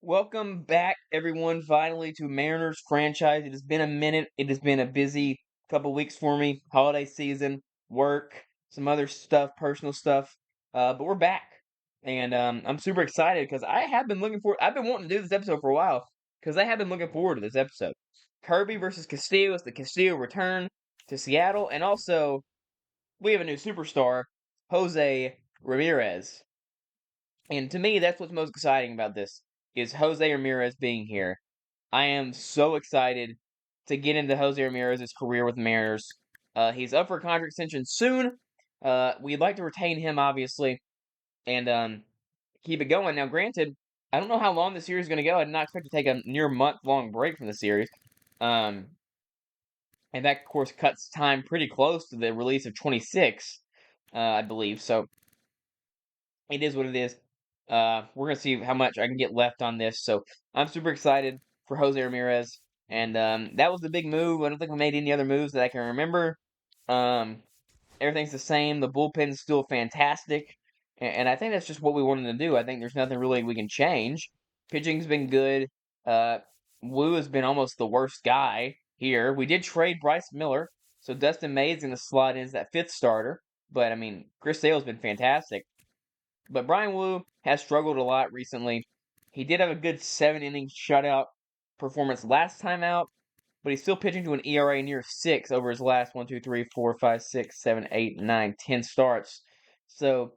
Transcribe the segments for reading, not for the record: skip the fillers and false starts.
Welcome back, everyone, finally to Mariners franchise. It has been a minute. It has been a busy couple weeks for me. Holiday season, work, some other stuff, personal stuff. But we're back. And I'm super excited because I have been looking for I've been wanting to do this episode for a while because I have been looking forward to this episode. Kirby versus Castillo is the Castillo return to Seattle. And also, we have a new superstar, Jose Ramirez. And to me, that's what's most exciting about this is Jose Ramirez being here. I am so excited to get into Jose Ramirez's career with the Mariners. He's up for a contract extension soon. We'd like to retain him, obviously, and keep it going. Now, granted, I don't know how long the series is going to go. I did not expect to take a near month-long break from the series. Um, and that, of course, cuts time pretty close to the release of 26, I believe. So it is what it is. We're gonna see how much I can get left on this. So I'm super excited for Jose Ramirez, and that was the big move. I don't think we made any other moves that I can remember. Um, Everything's the same. The bullpen's still fantastic, and I think that's just what we wanted to do. I think there's nothing really we can change. Pitching's been good. Uh, Wu has been almost the worst guy here. We did trade Bryce Miller, so Dustin May's gonna slot in as that fifth starter. But I mean, Chris Sale's been fantastic. But Brian Wu has struggled a lot recently. He did have a good 7 inning shutout performance last time out, but he's still pitching to an ERA near 6 over his last 1, 2, 3, 4, 5, 6, 7, 8, 9, 10 starts. So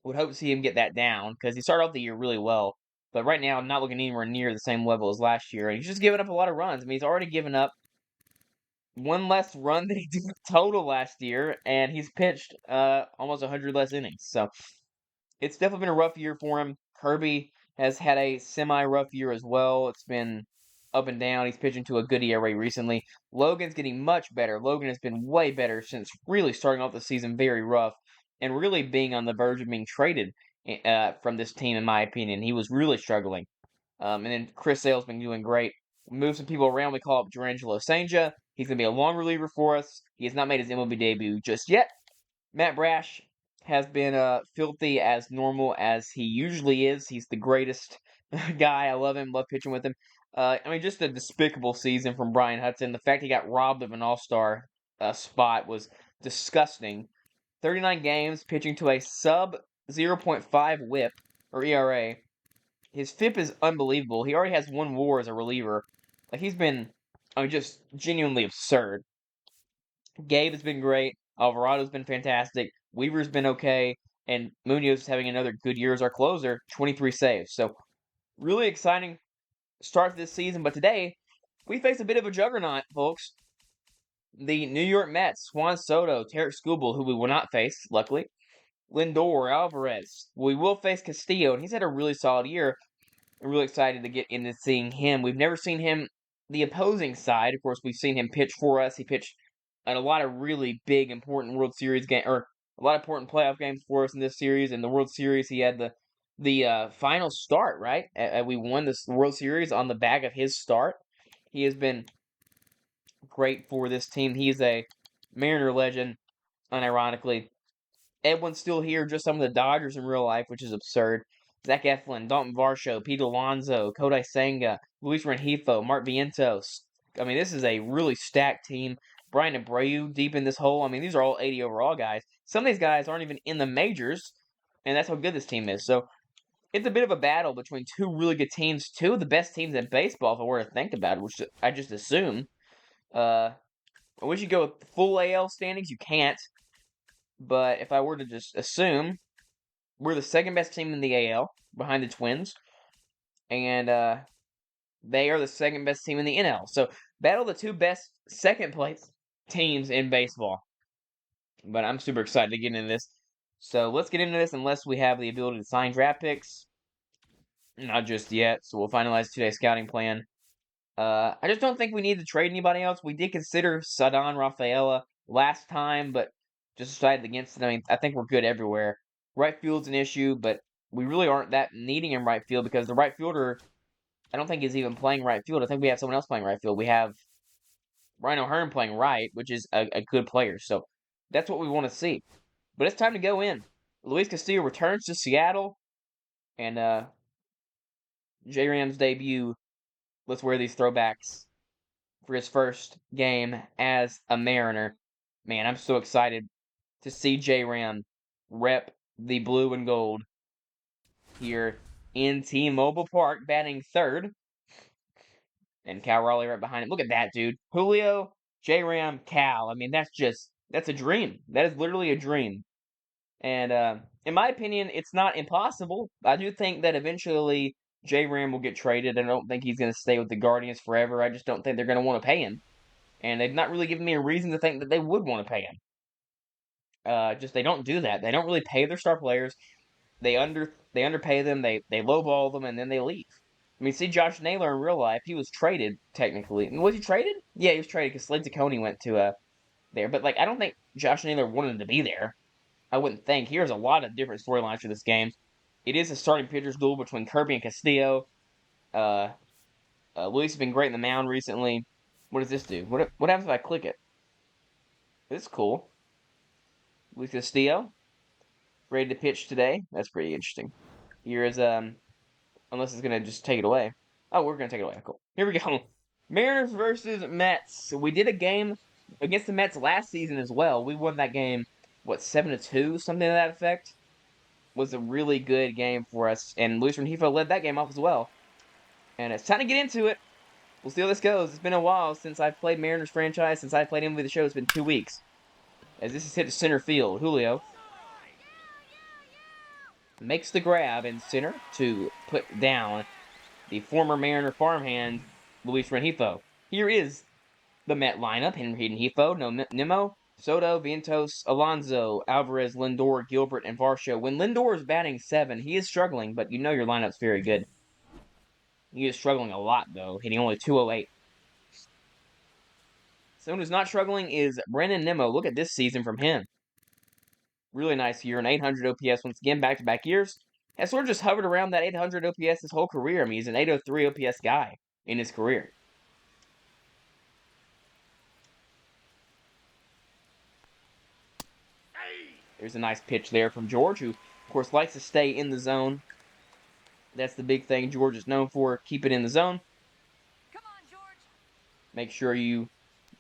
would hope to see him get that down because he started off the year really well. But right now, I'm not looking anywhere near the same level as last year. And he's just giving up a lot of runs. I mean, he's already given up one less run than he did total last year, and he's pitched almost 100 less innings. So it's definitely been a rough year for him. Kirby has had a semi-rough year as well. It's been up and down. He's pitching to a good ERA recently. Logan's getting much better. Logan has been way better since really starting off the season very rough and really being on the verge of being traded from this team, in my opinion. He was really struggling. And then Chris Sale's been doing great. We move some people around. We call up Durangelo Sanja. He's going to be a long reliever for us. He has not made his MLB debut just yet. Matt Brash has been filthy as normal as he usually is. He's the greatest guy. I love him. Love pitching with him. I mean, just a despicable season from Brian Hudson. The fact he got robbed of an All-Star spot was disgusting. 39 games, pitching to a sub 0.5 WHIP or ERA. His FIP is unbelievable. He already has one WAR as a reliever. Like he's been, I mean, just genuinely absurd. Gabe has been great. Alvarado's been fantastic. Weaver's been okay. And Munoz is having another good year as our closer, 23 saves. So, really exciting start to this season. But today, we face a bit of a juggernaut, folks. The New York Mets, Juan Soto, Tarek Skubal, who we will not face, luckily. Lindor, Alvarez. We will face Castillo, and he's had a really solid year. I'm really excited to get into seeing him. We've never seen him the opposing side. Of course, we've seen him pitch for us. He pitched at a lot of really big, important World Series game or a lot of important playoff games for us in this series. In the World Series, he had the final start. Right, we won this World Series on the back of his start. He has been great for this team. He's a Mariner legend, unironically. Edwin's still here, just some of the Dodgers in real life, which is absurd. Zach Eflin, Dalton Varsho, Pete Alonso, Kodai Senga, Luis Rengifo, Mark Vientos. I mean, this is a really stacked team. Brian Abreu deep in this hole. I mean, these are all 80 overall guys. Some of these guys aren't even in the majors, and that's how good this team is. So it's a bit of a battle between two really good teams, two of the best teams in baseball, if I were to think about it, which I just assume. I wish you go with full AL standings. You can't. But if I were to just assume, we're the second best team in the AL behind the Twins, and they are the second best team in the NL. So battle the two best second place teams in baseball. But I'm super excited to get into this. So let's get into this unless we have the ability to sign draft picks. Not just yet. So we'll finalize today's scouting plan. I just don't think we need to trade anybody else. We did consider Sadan Rafaela last time, but just decided against it. I mean, I think we're good everywhere. Right field's an issue, but we really aren't that needing in right field because the right fielder, I don't think is even playing right field. I think we have someone else playing right field. We have Ryan O'Hearn playing right, which is a good player. So that's what we want to see. But it's time to go in. Luis Castillo returns to Seattle, and J-Ram's debut. Let's wear these throwbacks for his first game as a Mariner. Man, I'm so excited to see J-Ram rep the blue and gold here in T-Mobile Park, batting third. And Cal Raleigh right behind him. Look at that, dude. Julio, J-Ram, Cal. I mean, that's a dream. That is literally a dream. And in my opinion, it's not impossible. I do think that eventually J-Ram will get traded. I don't think he's going to stay with the Guardians forever. I just don't think they're going to want to pay him. And they've not really given me a reason to think that they would want to pay him. Just they don't do that. They don't really pay their star players. They underpay them. They lowball them, and then they leave. I mean, see Josh Naylor in real life. He was traded technically. Was he traded? Yeah, he was traded because Slade Ciccone went to there. But like, I don't think Josh Naylor wanted to be there. I wouldn't think. Here's a lot of different storylines for this game. It is a starting pitchers duel between Kirby and Castillo. Uh, Luis has been great in the mound recently. What does this do? What happens if I click it? This is cool. Luis Castillo ready to pitch today. That's pretty interesting. Here is unless it's gonna just take it away. Oh, we're gonna take it away. Cool. Here we go. Mariners versus Mets. We did a game against the Mets last season as well. We won that game, what, 7-2, something to that effect. Was a really good game for us, and Luis Rengifo led that game off as well. And it's time to get into it. We'll see how this goes. It's been a while since I've played Mariners franchise. Since I played MLB The Show, it's been 2 weeks. As this is hit to center field, Julio makes the grab in center to put down the former Mariner farmhand, Luis Rengifo. Here is the Met lineup. Henry Rengifo, Nimmo, Soto, Vientos, Alonso, Alvarez, Lindor, Gilbert, and Varsho. When Lindor is batting 7, he is struggling, but you know your lineup's very good. He is struggling a lot, though, hitting only 208. Someone who's not struggling is Brandon Nimmo. Look at this season from him. Really nice year, an 800 OPS once again, back-to-back years. Has sort of just hovered around that 800 OPS his whole career. I mean, he's an 803 OPS guy in his career. There's a nice pitch there from George, who, of course, likes to stay in the zone. That's the big thing George is known for. Keep it in the zone. Come on, George. Make sure you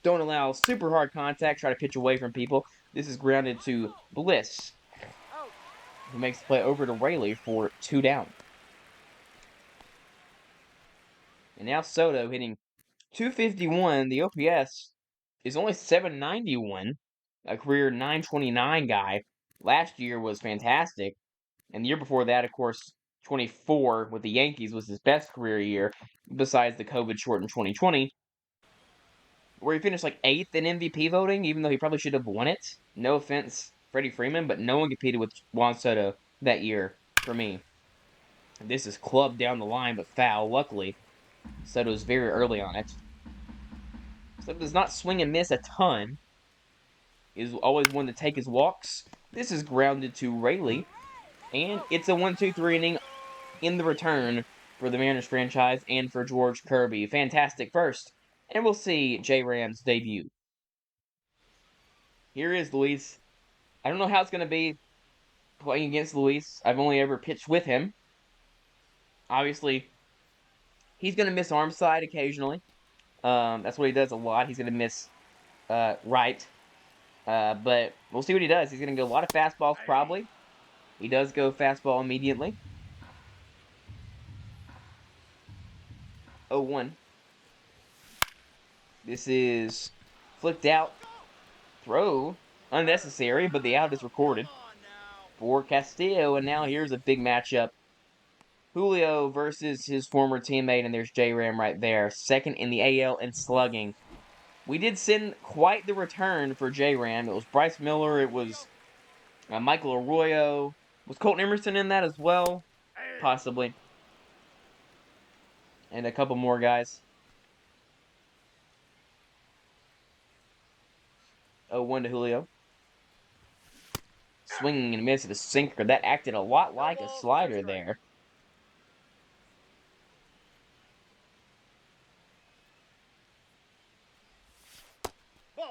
don't allow super hard contact. Try to pitch away from people. This is grounded to Bliss, who makes the play over to Raley for 2 down. And now Soto hitting 251. The OPS is only 791, a career 929 guy. Last year was fantastic. And the year before that, of course, 24 with the Yankees was his best career year, besides the COVID-shortened 2020, where he finished like 8th in MVP voting, even though he probably should have won it. No offense, Freddie Freeman, but no one competed with Juan Soto that year for me. This is clubbed down the line, but foul, luckily. Soto's very early on it. Soto does not swing and miss a ton. Is always one to take his walks. This is grounded to Raley. And it's a 1-2-3 inning in the return for the Mariners franchise and for George Kirby. Fantastic first. And we'll see J-Ram's debut. Here is Luis. I don't know how it's going to be playing against Luis. I've only ever pitched with him. Obviously, he's going to miss arm side occasionally. That's what he does a lot. He's going to miss right. But we'll see what he does. He's going to go a lot of fastballs probably. He does go fastball immediately. 0-1. This is flicked out. Throw. Unnecessary, but the out is recorded for Castillo. And now here's a big matchup. Julio versus his former teammate, and there's J-Ram right there. Second in the AL in slugging. We did send quite the return for J-Ram. It was Bryce Miller. It was Michael Arroyo. Was Colton Emerson in that as well? Possibly. And a couple more guys. 0-1 to Julio. Swinging and a miss at a sinker. That acted a lot like a slider there.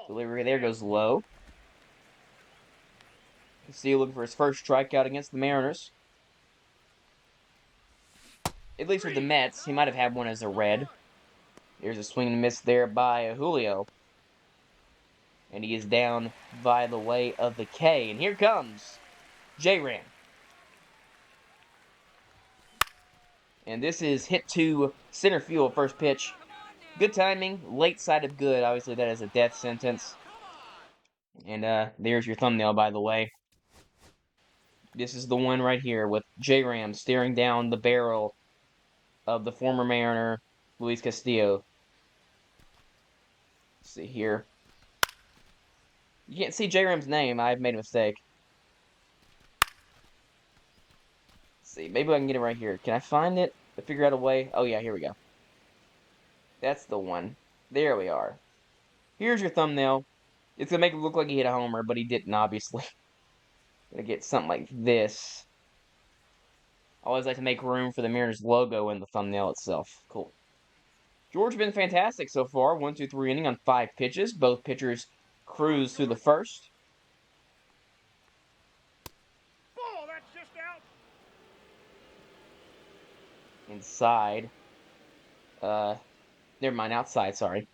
Delivery there goes low. Castillo looking for his first strikeout against the Mariners. at least with the Mets, he might have had one as a red. There's a swing and a miss there by Julio. And he is down by the way of the K. And here comes J-Ram. And this is hit to center field, first pitch. Good timing, late side of good. Obviously, that is a death sentence. And there's your thumbnail, by the way. This is the one right here with J-Ram staring down the barrel of the former Mariner, Luis Castillo. Let's see here. You can't see J-Ram's name. I've made a mistake. Let's see, maybe I can get it right here. Can I find it? To figure out a way? Oh yeah, here we go. That's the one. There we are. Here's your thumbnail. It's gonna make it look like he hit a homer, but he didn't, obviously. Gonna get something like this. I always like to make room for the Mariners logo in the thumbnail itself. Cool. George been fantastic so far. 1-2-3 inning on 5 pitches. Both pitchers cruise through the first. Ball, that's just out. Inside. Never mind, outside, sorry.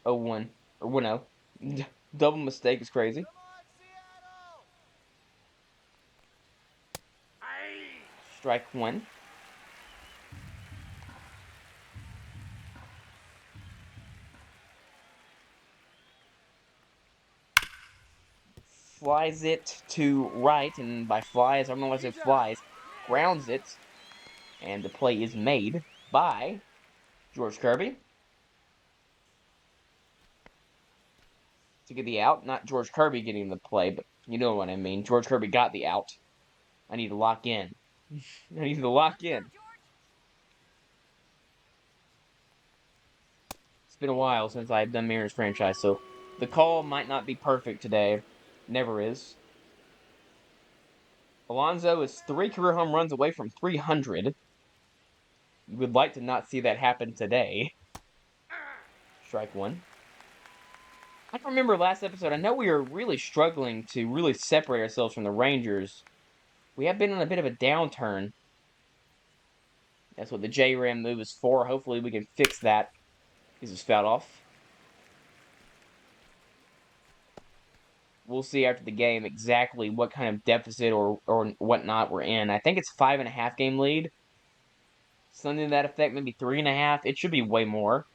0-1. Or 1-0. Double mistake is crazy. Come on, Seattle. Strike 1. Flies it to right, and by flies, I don't know why I say flies. Grounds it, and the play is made by George Kirby to get the out. Not George Kirby getting the play, but you know what I mean. George Kirby got the out. I need to lock in. I need to lock in. It's been a while since I've done Mariners franchise, so the call might not be perfect today. Never is. Alonso is 3 career home runs away from 300. You would like to not see that happen today. Strike 1. I can remember last episode, I know we were really struggling to really separate ourselves from the Rangers. We have been on a bit of a downturn. That's what the J-Ram move is for. Hopefully we can fix that. This is fouled off. We'll see after the game exactly what kind of deficit or whatnot we're in. I think it's 5.5 game lead. Something to that effect, maybe 3.5. It should be way more.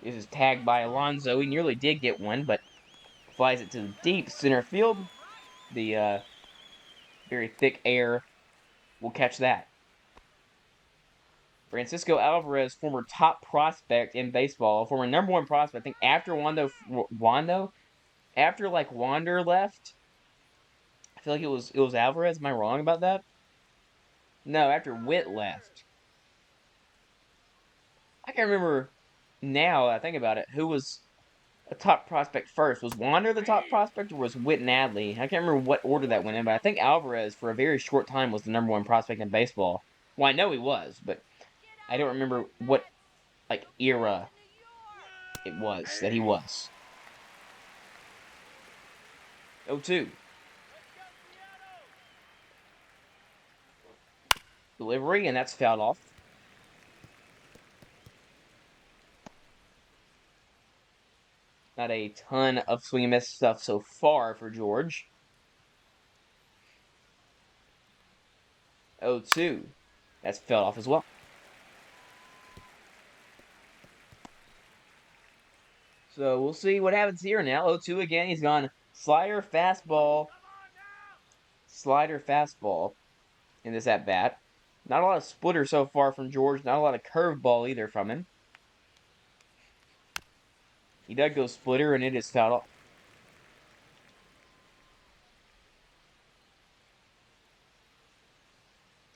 This is tagged by Alonso. He nearly did get one, but flies it to the deep center field. The very thick air will catch that. Francisco Alvarez, former top prospect in baseball, former #1 prospect. I think after after like Wander left, I feel like it was Alvarez. Am I wrong about that? No, after Witt left. I can't remember now that I think about it. Who was a top prospect first? Was Wander the top prospect, or was Witt and Adley? I can't remember what order that went in, but I think Alvarez, for a very short time, was the #1 prospect in baseball. Well, I know he was, but I don't remember what, like, era it was that he was. 0-2. Delivery, and that's fouled off. Not a ton of swing and miss stuff so far for George. 0-2. That's fouled off as well. So we'll see what happens here now. 0-2 again. He's gone slider, fastball. Slider, fastball in this at-bat. Not a lot of splitter so far from George. Not a lot of curveball either from him. He does go splitter, and it is fouled off.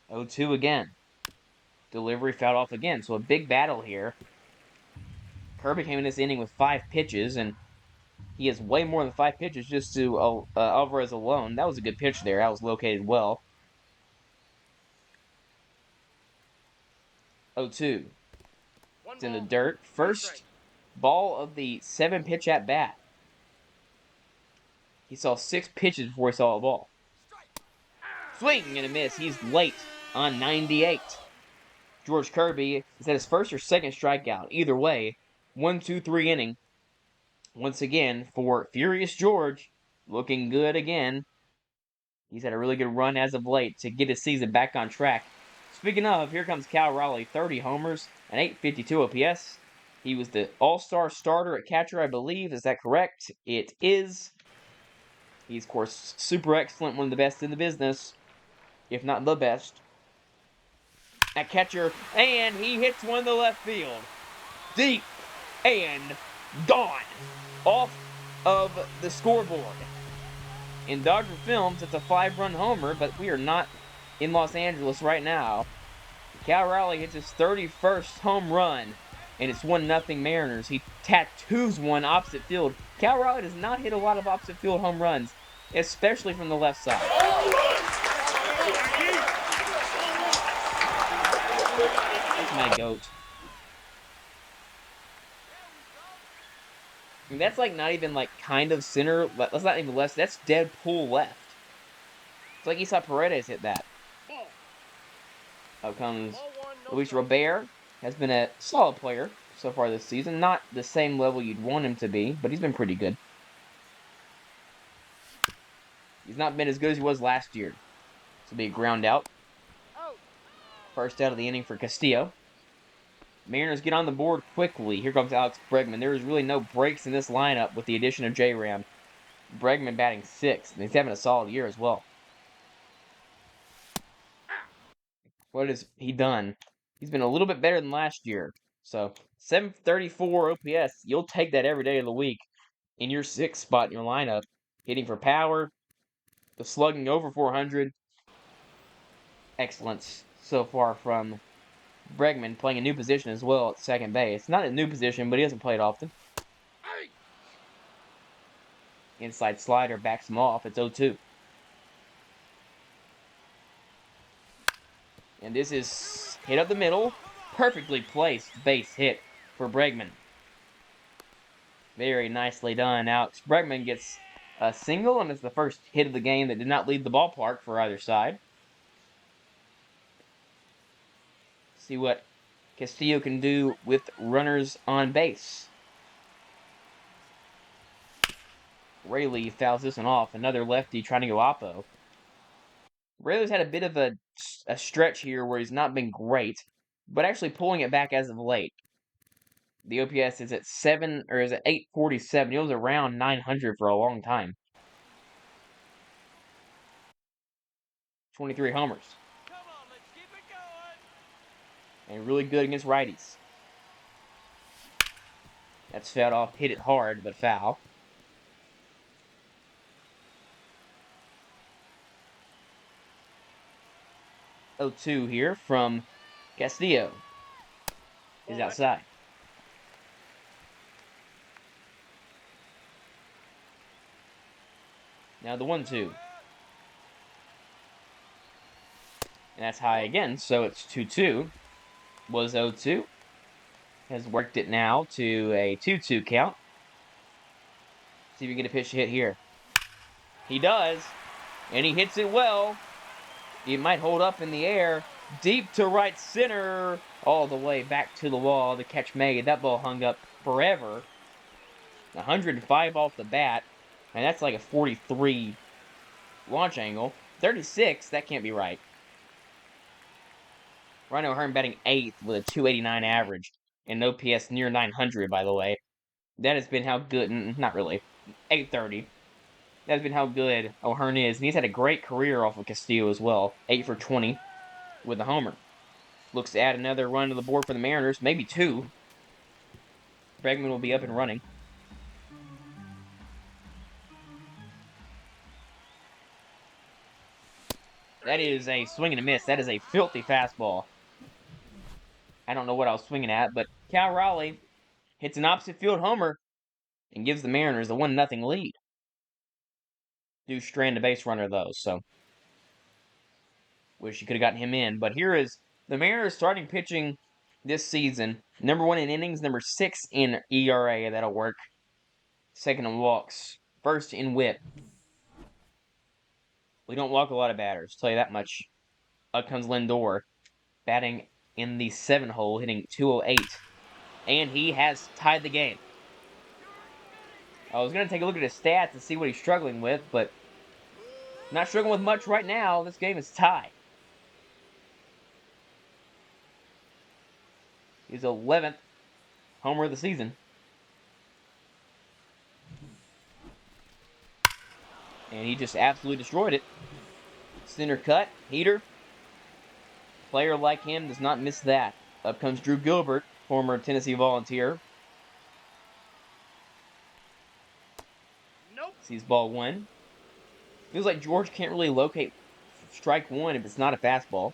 0-2 again. Delivery fouled off again. So a big battle here. Kirby came in this inning with 5 pitches, and he has way more than 5 pitches just to Alvarez alone. That was a good pitch there. That was located well. 0-2. It's in the dirt. First ball of the 7-pitch at bat. He saw 6 pitches before he saw a ball. Swing and a miss. He's late. on 98. George Kirby is at his first or second strikeout. Either way, 1-2-3 inning. Once again, for Furious George, looking good again. He's had a really good run as of late to get his season back on track. Speaking of, here comes Cal Raleigh, 30 homers, an 852 OPS. He was the all-star starter at catcher, I believe. Is that correct? It is. He's, of course, super excellent, one of the best in the business, if not the best. At catcher, and he hits one to left field. Deep and gone. Off of the scoreboard. In Dodger films, it's a 5-run homer, but we are not in Los Angeles right now. Cal Raleigh hits his 31st home run, and it's 1-0 Mariners. He tattoos one opposite field. Cal Raleigh does not hit a lot of opposite field home runs, especially from the left side. That's my goat. I mean, that's like not even like kind of center. That's not even left. That's dead pull left. It's like Isai Paredes hit that. Up comes Luis Robert. Has been a solid player so far this season. Not the same level you'd want him to be, but he's been pretty good. He's not been as good as he was last year. This will be a ground out. First out of the inning for Castillo. Mariners get on the board quickly. Here comes Alex Bregman. There is really no breaks in this lineup with the addition of J-Ram. Bregman batting 6th, and he's having a solid year as well. What has he done? He's been a little bit better than last year. So, 734 OPS. You'll take that every day of the week in your 6th spot in your lineup. Hitting for power. The slugging over 400. Excellence so far from Bregman, playing a new position as well at second base. Not a new position, but he doesn't play it often. Inside slider backs him off. It's 0-2. And this is hit up the middle. Perfectly placed base hit for Bregman. Very nicely done. Alex Bregman gets a single, and it's the first hit of the game that did not leave the ballpark for either side. See what Castillo can do with runners on base. Rayleigh fouls this one off. Another lefty trying to go oppo. Rayleigh's had a bit of a stretch here where he's not been great, but actually pulling it back as of late. The OPS is at 847. It was around 900 for a long time. 23 homers. Come on, let's keep it going. And really good against righties. That's fouled off. Hit it hard, but foul. Oh, 2 here from Castillo. Is outside. Now the 1-2. And that's high again, so it's 2-2. Was 0-2. Has worked it now to a 2-2 count. See if we can get a pitch to hit here. He does. And he hits it well. It might hold up in the air. Deep to right center. All the way back to the wall. The catch made. That ball hung up forever. 105 off the bat. And that's like a 43 launch angle. 36, that can't be right. Rhino Hearn batting 8th with a 289 average. And OPS near 900, by the way. That has been how good, not really, 830. That has been how good O'Hearn is. And he's had a great career off of Castillo as well. 8 for 20 with a homer. Looks to add another run to the board for the Mariners. Maybe 2. Bregman will be up and running. That is a swing and a miss. That is a filthy fastball. I don't know what I was swinging at, but Cal Raleigh hits an opposite field homer and gives the Mariners a 1-0 lead. Do strand a base runner, though, so wish you could have gotten him in. But here is the Mariners starting pitching this season. Number 1 in innings, number 6 in ERA. That'll work. Second in walks. First in whip. We don't walk a lot of batters, tell you that much. Up comes Lindor, batting in the 7 hole, hitting 208. And he has tied the game. I was going to take a look at his stats and see what he's struggling with, but not struggling with much right now. This game is tied. His 11th homer of the season. And he just absolutely destroyed it. Center cut, heater. Player like him does not miss that. Up comes Drew Gilbert, former Tennessee Volunteer. Nope. Sees ball 1. Feels like George can't really locate strike 1 if it's not a fastball.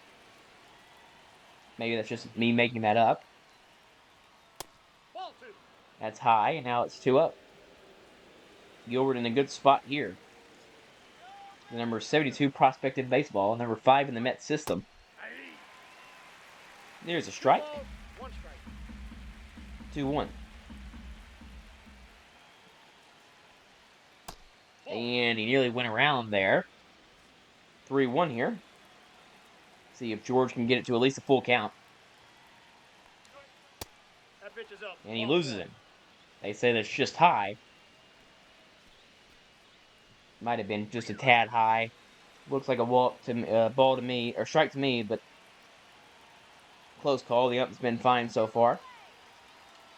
Maybe that's just me making that up. Ball 2. That's high, and now it's 2 up. Gilbert in a good spot here. The number 72 prospect in baseball, number 5 in the Mets system. There's a strike. 1 strike. 2-1. And he nearly went around there. 3-1 here. See if George can get it to at least a full count. That pitch is up. And he Ball loses 1. him. They say that's just high. Might have been just a tad high. Looks like a ball to me, or strike to me, but close call. The ump's been fine so far.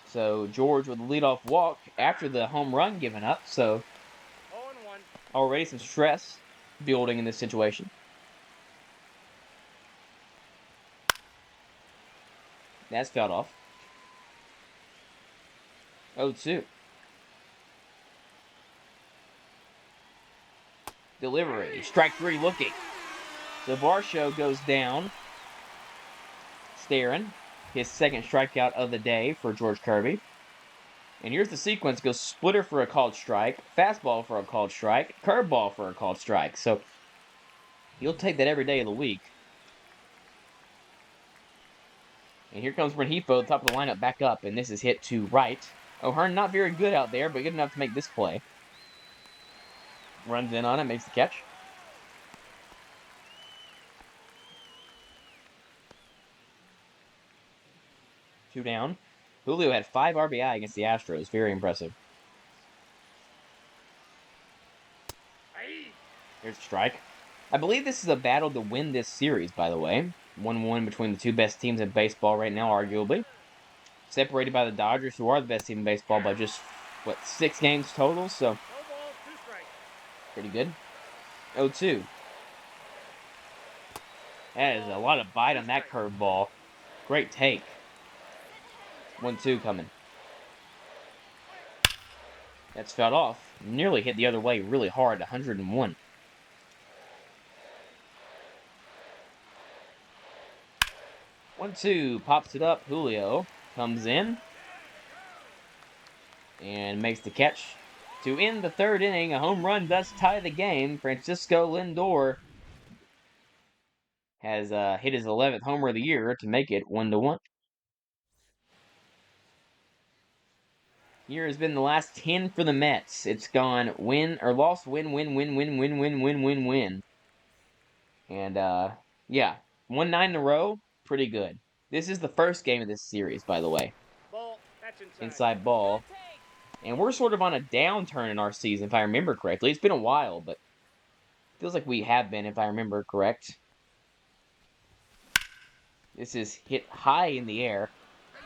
So George with the leadoff walk after the home run given up. So 0-1. already some stress building in this situation. That's fouled off. 0-2. Delivery. Strike 3 looking. So Varsho goes down. Staring. His second strikeout of the day for George Kirby. And here's the sequence. Goes splitter for a called strike. Fastball for a called strike. Curveball for a called strike. So he'll take that every day of the week. And here comes Rengifo, top of the lineup, back up. And this is hit to right. O'Hearn not very good out there, but good enough to make this play. Runs in on it, makes the catch. Two down. Julio had 5 RBI against the Astros. Very impressive. Here's a strike. I believe this is a battle to win this series, by the way. 1-1 between the two best teams in baseball right now, arguably. Separated by the Dodgers, who are the best team in baseball, by just, 6 games total? So, No ball, 2 strikes. pretty good. 0-2. That is a lot of bite on that curveball. Great take. 1-2 coming. That's fouled off. Nearly hit the other way really hard, 101. One, two, pops it up. Julio comes in and makes the catch to end the 3rd inning. A home run does tie the game. Francisco Lindor has hit his 11th homer of the year to make it 1-1. Here has been the last 10 for the Mets. It's gone win or loss, win, win, win, win, win, win, win, win, win. And yeah, 1-9 in a row. Pretty good. This is the first game of this series, by the way. Ball, that's inside. Inside ball. And we're sort of on a downturn in our season, if I remember correctly. It's been a while, but feels like we have been, if I remember correct. This is hit high in the air.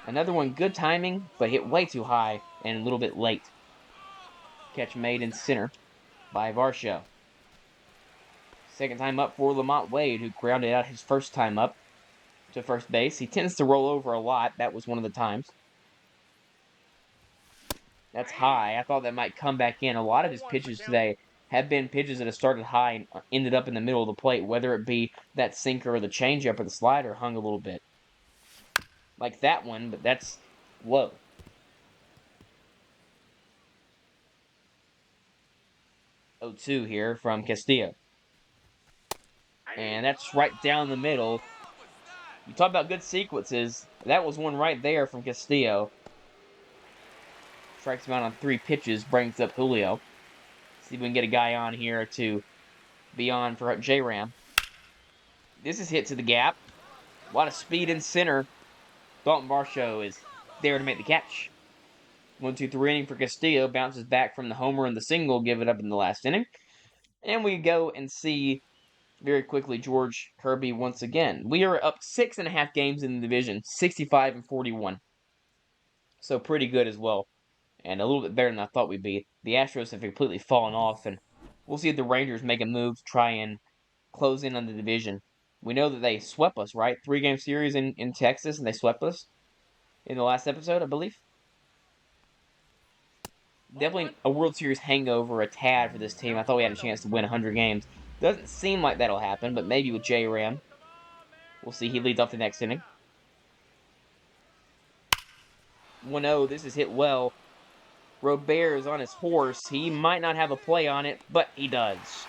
Another one, good timing, but hit way too high and a little bit late. Catch made in center by Varsho. Second time up for Lamont Wade, who grounded out his first time up to first base. He tends to roll over a lot. That was one of the times. That's high. I thought that might come back in. A lot of his pitches today have been pitches that have started high and ended up in the middle of the plate, whether it be that sinker or the changeup or the slider hung a little bit. Like that one, but that's low. Oh, 2 here from Castillo. And that's right down the middle. You talk about good sequences. That was one right there from Castillo. Strikes him out on 3 pitches, brings up Julio. See if we can get a guy on here to be on for J-Ram. This is hit to the gap. A lot of speed in center. Dalton Varsho is there to make the catch. 1-2-3 inning for Castillo. Bounces back from the homer and the single, give it up in the last inning. And we go and see very quickly George Kirby once again. We are up 6.5 games in the division, 65-41. So pretty good as well. And a little bit better than I thought we'd be. The Astros have completely fallen off, and we'll see if the Rangers make a move to try and close in on the division. We know that they swept us, right? 3-game series in Texas, and they swept us in the last episode, I believe. Definitely a World Series hangover, a tad for this team. I thought we had a chance to win 100 games. Doesn't seem like that'll happen, but maybe with J-Ram. We'll see. He leads off the next inning. 1-0. This is hit well. Robert is on his horse. He might not have a play on it, but he does.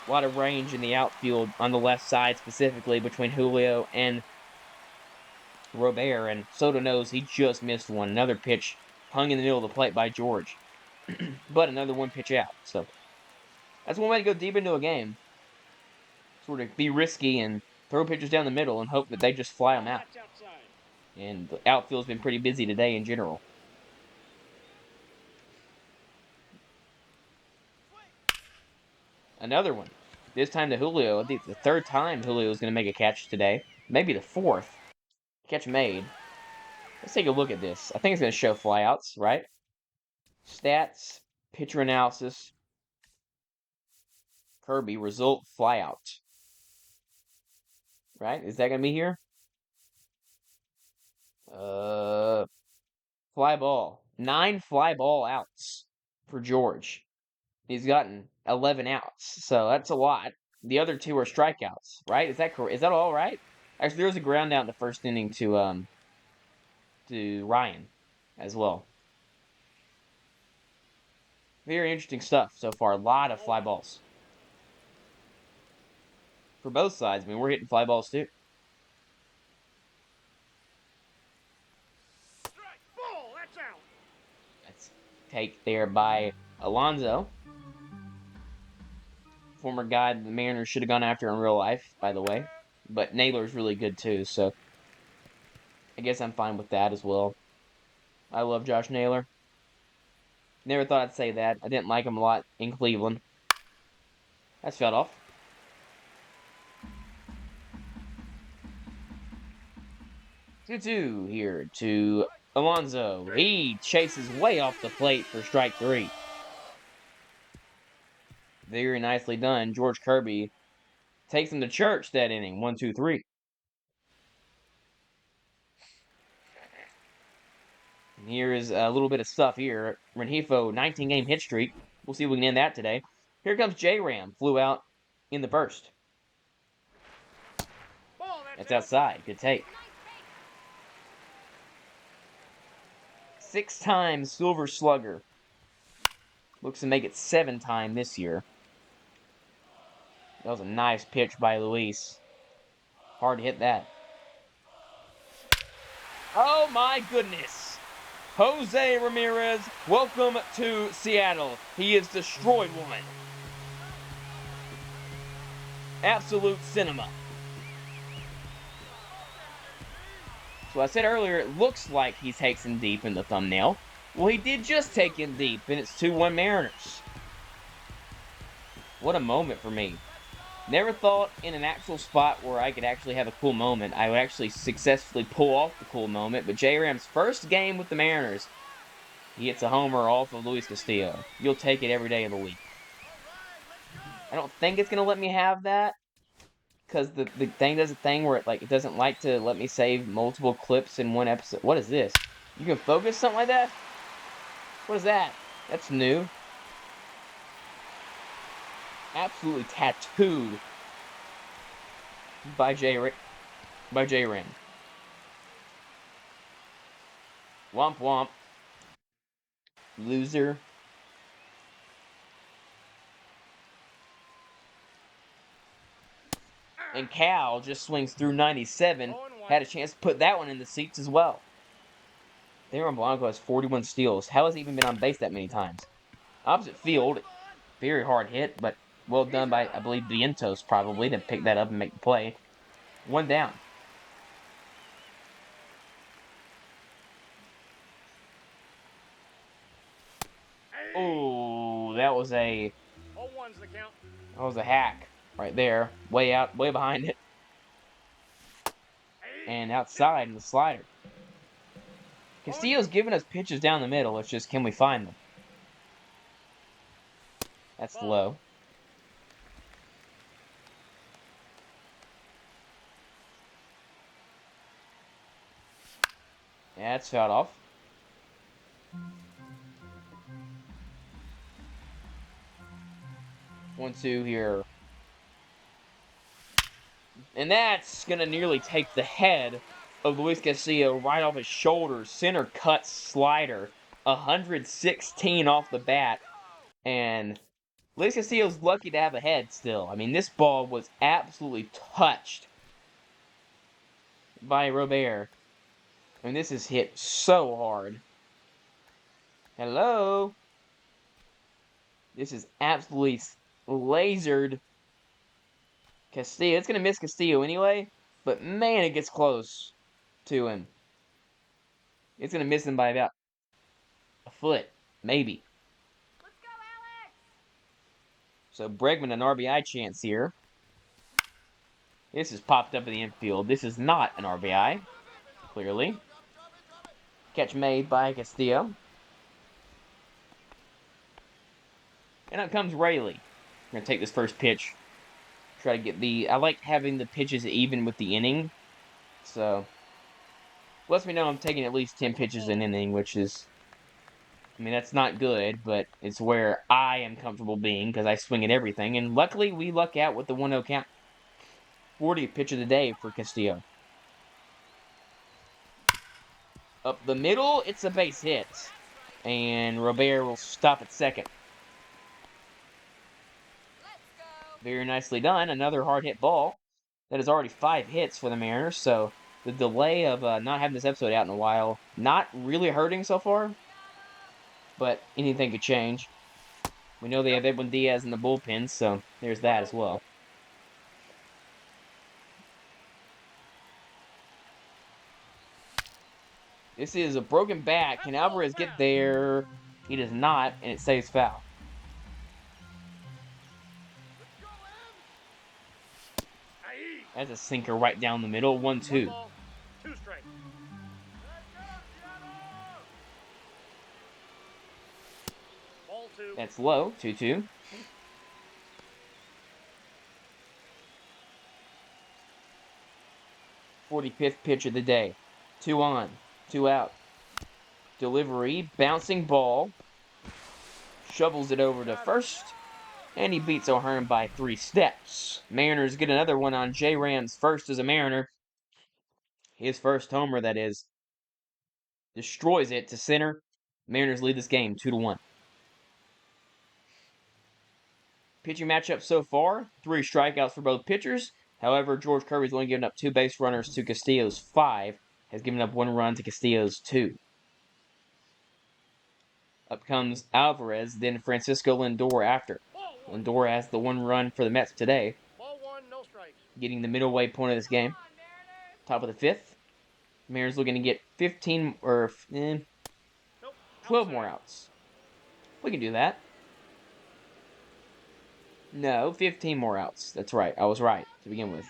A lot of range in the outfield on the left side, specifically between Julio and Robert. And Soto knows he just missed one. Another pitch hung in the middle of the plate by George. But another one pitch out. So that's one way to go deep into a game. Sort of be risky and throw pitchers down the middle and hope that they just fly them out. And the outfield's been pretty busy today in general. Another one. This time to Julio. I think the third time Julio is going to make a catch today. Maybe the fourth. Catch made. Let's take a look at this. I think it's going to show flyouts, right? Stats, pitcher analysis. Kirby, result, flyout. Right? Is that going to be here? Fly ball. 9 fly ball outs for George. He's gotten 11 outs, so that's a lot. The other 2 are strikeouts, right? Is that correct? Is that all right? Actually, there was a ground out in the first inning to Ryan as well. Very interesting stuff so far. A lot of fly balls for both sides. I mean, we're hitting fly balls too. That's out. That's take there by Alonso. Former guy the Mariners should have gone after in real life, by the way. But Naylor's really good too, so I guess I'm fine with that as well. I love Josh Naylor. Never thought I'd say that. I didn't like him a lot in Cleveland. That's fouled off. 2-2 here to Alonso. He chases way off the plate for strike 3. Very nicely done. George Kirby takes him to church that inning. 1-2-3. And here is a little bit of stuff here. Rengifo, 19-game hit streak. We'll see if we can end that today. Here comes J-Ram. Flew out in the first. That's outside. Good take. 6-time Silver Slugger. Looks to make it 7-time this year. That was a nice pitch by Luis. Hard to hit that. Oh my goodness. Jose Ramirez, welcome to Seattle. He has destroyed one. Absolute cinema. So I said earlier, it looks like he takes him deep in the thumbnail. Well, he did just take him deep, and it's 2-1 Mariners. What a moment for me. Never thought in an actual spot where I could actually have a cool moment, I would actually successfully pull off the cool moment, but J-Ram's first game with the Mariners, he hits a homer off of Luis Castillo. You'll take it every day of the week. I don't think it's going to let me have that, because the thing does a thing where it doesn't like to let me save multiple clips in one episode. What is this? You can focus something like that? What is that? That's new. Absolutely tattooed by J-Ram. Womp womp. Loser. And Cal just swings through 97. Had a chance to put that one in the seats as well. Aaron Blanco has 41 steals. How has he even been on base that many times? Opposite field. Very hard hit, but Well done by, I believe, Vientos probably to pick that up and make the play. 1 down. Oh, that was a 0-1's the count. hack right there. Way out, way behind it. And outside in the slider. Castillo's giving us pitches down the middle. It's just, can we find them? That's low. Yeah, it's fouled off. 1-2 here. And that's going to nearly take the head of Luis Castillo right off his shoulders. Center cut slider. 116 off the bat. And Luis Castillo's lucky to have a head still. I mean, this ball was absolutely touched by Robert. I mean, this is hit so hard. Hello? This is absolutely lasered Castillo. It's going to miss Castillo anyway, but man, it gets close to him. It's going to miss him by about a foot, maybe. Let's go, Alex! So Bregman an RBI chance here. This has popped up in the infield. This is not an RBI, clearly. Catch made by Castillo. And out comes Rayleigh. We're going to take this first pitch. Try to get the... I like having the pitches even with the inning. So, lets me know I'm taking at least 10 pitches an inning, which is... I mean, that's not good, but it's where I am comfortable being because I swing at everything. And luckily, we luck out with the 1-0 count. 40th pitch of the day for Castillo. Up the middle, it's a base hit. And Robert will stop at second. Very nicely done. Another hard hit ball. That is already 5 hits for the Mariners. So the delay of not having this episode out in a while, not really hurting so far. But anything could change. We know they have Edwin Diaz in the bullpen, so there's that as well. This is a broken bat. Can Alvarez get there? He does not, and it stays foul. That's a sinker right down the middle. 1-2. 2 strikes. Ball 2. That's low. 2-2. 45th pitch of the day. 2 on, 2 out. Delivery, bouncing ball. Shovels it over to first. And he beats O'Hearn by 3 steps. Mariners get another one on J. Ram's first as a Mariner. His first homer, that is. Destroys it to center. Mariners lead this game 2-1. Pitching matchup so far, 3 strikeouts for both pitchers. However, George Kirby's only given up 2 base runners to Castillo's 5. Has given up 1 run to Castillo's 2. Up comes Alvarez, then Francisco Lindor after. Lindor has the 1 run for the Mets today. Ball 1, no strikes. Getting the middle way point of this game. Top of the 5th. Mariners looking to get 15 or 12 more outs. We can do that. No, 15 more outs. That's right. I was right to begin with.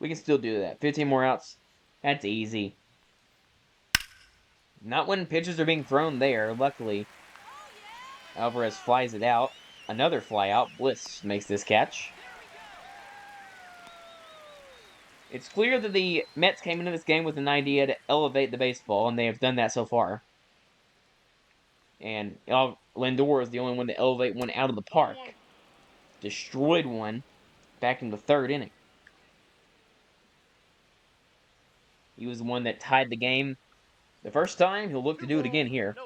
We can still do that. 15 more outs. That's easy. Not when pitches are being thrown there, luckily. Alvarez flies it out. Another fly out. Bliss makes this catch. It's clear that the Mets came into this game with an idea to elevate the baseball, and they have done that so far. And Lindor is the only one to elevate one out of the park. Destroyed one back in the 3rd inning. He was the one that tied the game the first time. He'll look to do it again here.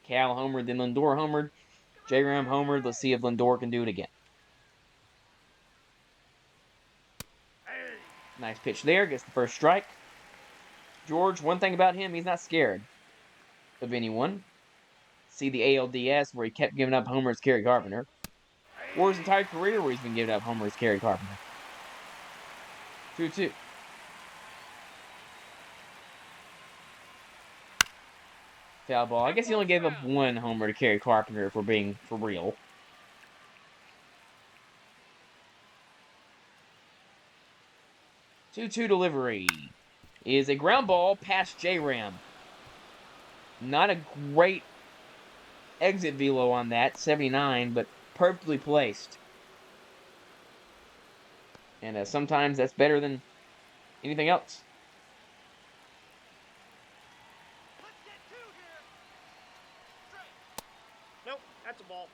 Cal homered, then Lindor homered. J-Ram homered. Let's see if Lindor can do it again. Nice pitch there. Gets the first strike. George, one thing about him, he's not scared of anyone. see the ALDS where he kept giving up homers, Kerry Carpenter, or his entire career where he's been giving up homers, Kerry Carpenter. 2-2. Foul ball. I guess he only gave up one homer to Kerry Carpenter if we're being for real. 2-2 delivery is a ground ball past J-Ram. Not a great exit velo on that, 79, but perfectly placed. And sometimes that's better than anything else. Let's get two here. Nope, that's a ball.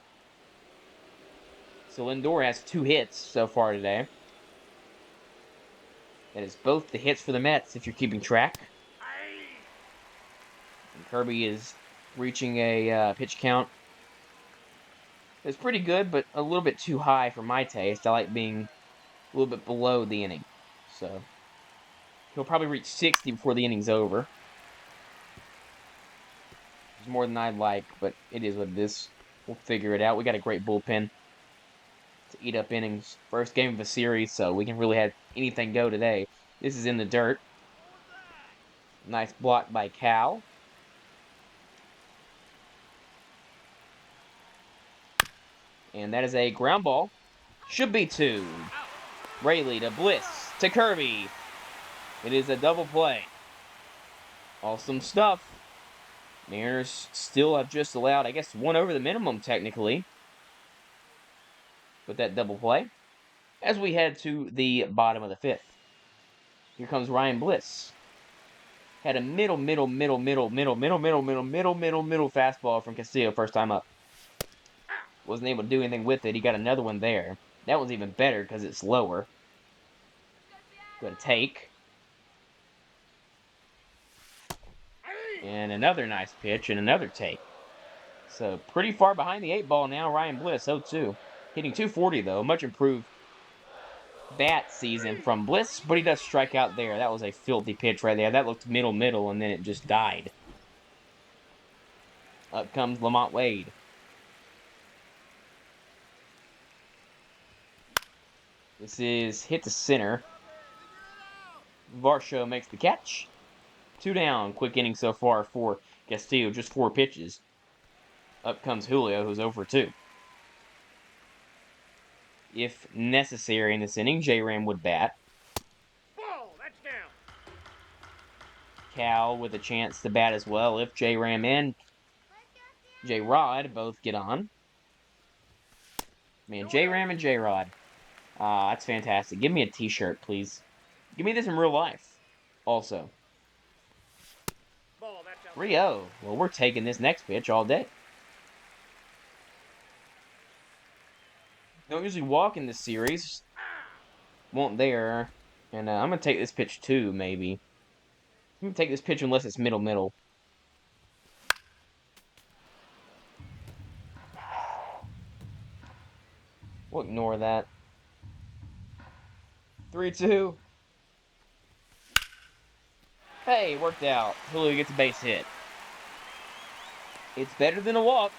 So Lindor has 2 hits so far today. That is both the hits for the Mets, if you're keeping track. And Kirby is reaching a pitch count. It's pretty good, but a little bit too high for my taste. I like being a little bit below the inning. So he'll probably reach 60 before the inning's over. It's more than I'd like, but it is what it is. We'll figure it out. We got a great bullpen to eat up innings. First game of a series, so we can really have anything go today. This is in the dirt. Nice block by Cal. And that is a ground ball. Should be 2. Rayleigh to Bliss to Kirby. It is a double play. Awesome stuff. Mariners still have just allowed, I guess, 1 over the minimum technically with that double play. As we head to the bottom of the 5th. Here comes Ryan Bliss. Had a middle fastball from Castillo first time up. Wasn't able to do anything with it. He got another one there. That one's even better because it's lower. Go to take. And another nice pitch and another take. So pretty far behind the 8 ball now, Ryan Bliss, 0-2. Hitting 240 though, much improved bat season from Bliss, but he does strike out there. That was a filthy pitch right there. That looked middle, and then it just died. Up comes Lamont Wade. This is hit to center. Varsho makes the catch. 2 down. Quick inning so far for Castillo. Just 4 pitches. Up comes Julio, who's 0-2. If necessary in this inning, J-Ram would bat. Ball, that's down. Cal with a chance to bat as well if J-Ram and J-Rod both get on. Man, J-Ram and J-Rod. That's fantastic. Give me a t-shirt, please. Give me this in real life. Also. Ball, that's out. 3-0. Well, we're taking this next pitch all day. Don't usually walk in this series. Won't there. And I'm going to take this pitch too, maybe. I'm going to take this pitch unless it's middle. We'll ignore that. 3-2. Hey, worked out. Julio gets a base hit. It's better than a walk.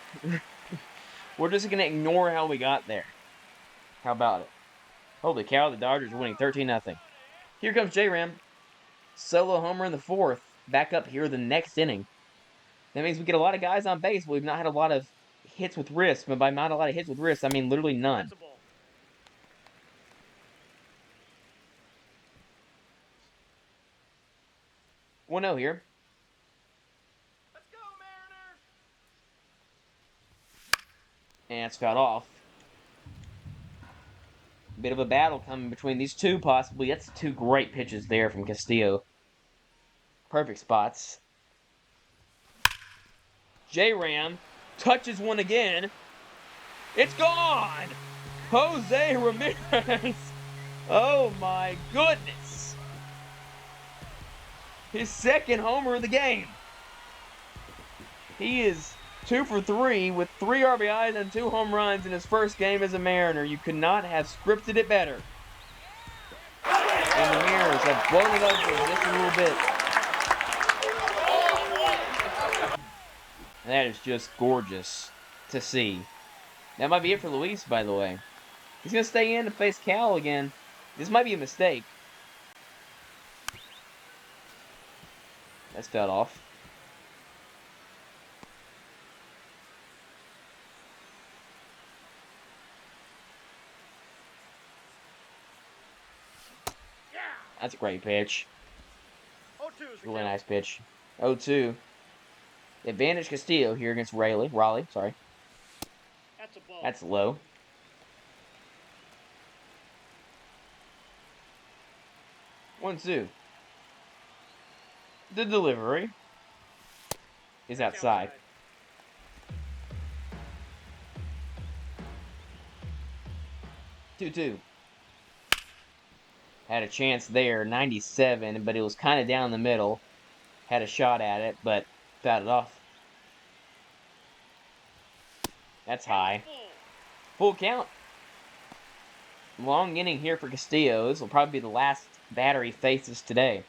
We're just going to ignore how we got there. How about it? Holy cow, the Dodgers are winning 13-0. Here comes J-Ram. Solo homer in the 4th. Back up here the next inning. That means we get a lot of guys on base, but we've not had a lot of hits with risk. But by not a lot of hits with risk, I mean literally none. 1-0 here. Let's go, Mariners. And it's fouled off. Bit of a battle coming between these two, possibly. That's 2 great pitches there from Castillo. Perfect spots. J-Ram touches one again. It's gone! Jose Ramirez! Oh my goodness! His 2nd homer of the game. He is 2 for 3 with 3 RBIs and 2 home runs in his first game as a Mariner. You could not have scripted it better. And the Mariners have blown it up for just a little bit. That is just gorgeous to see. That might be it for Luis, by the way. He's going to stay in to face Cal again. This might be a mistake. That's fouled off. That's a great pitch. Really nice pitch. 0-2. Advantage Castillo here against Raleigh, sorry. That's low. One, two. The delivery is outside. 2-2. Had a chance there, 97, but it was kind of down the middle. Had a shot at it, but fouled it off. That's high. Full count. Long inning here for Castillo. This will probably be the last batter he faces today.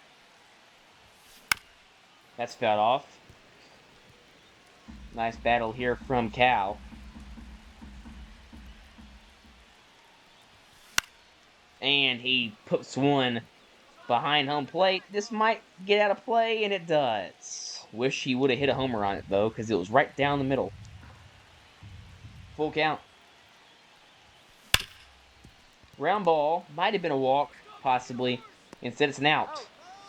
That's fouled off. Nice battle here from Cal. And he puts one behind home plate. This might get out of play, and it does. Wish he would have hit a homer on it, though, because it was right down the middle. Full count. Ground ball. Might have been a walk, possibly. Instead, it's an out.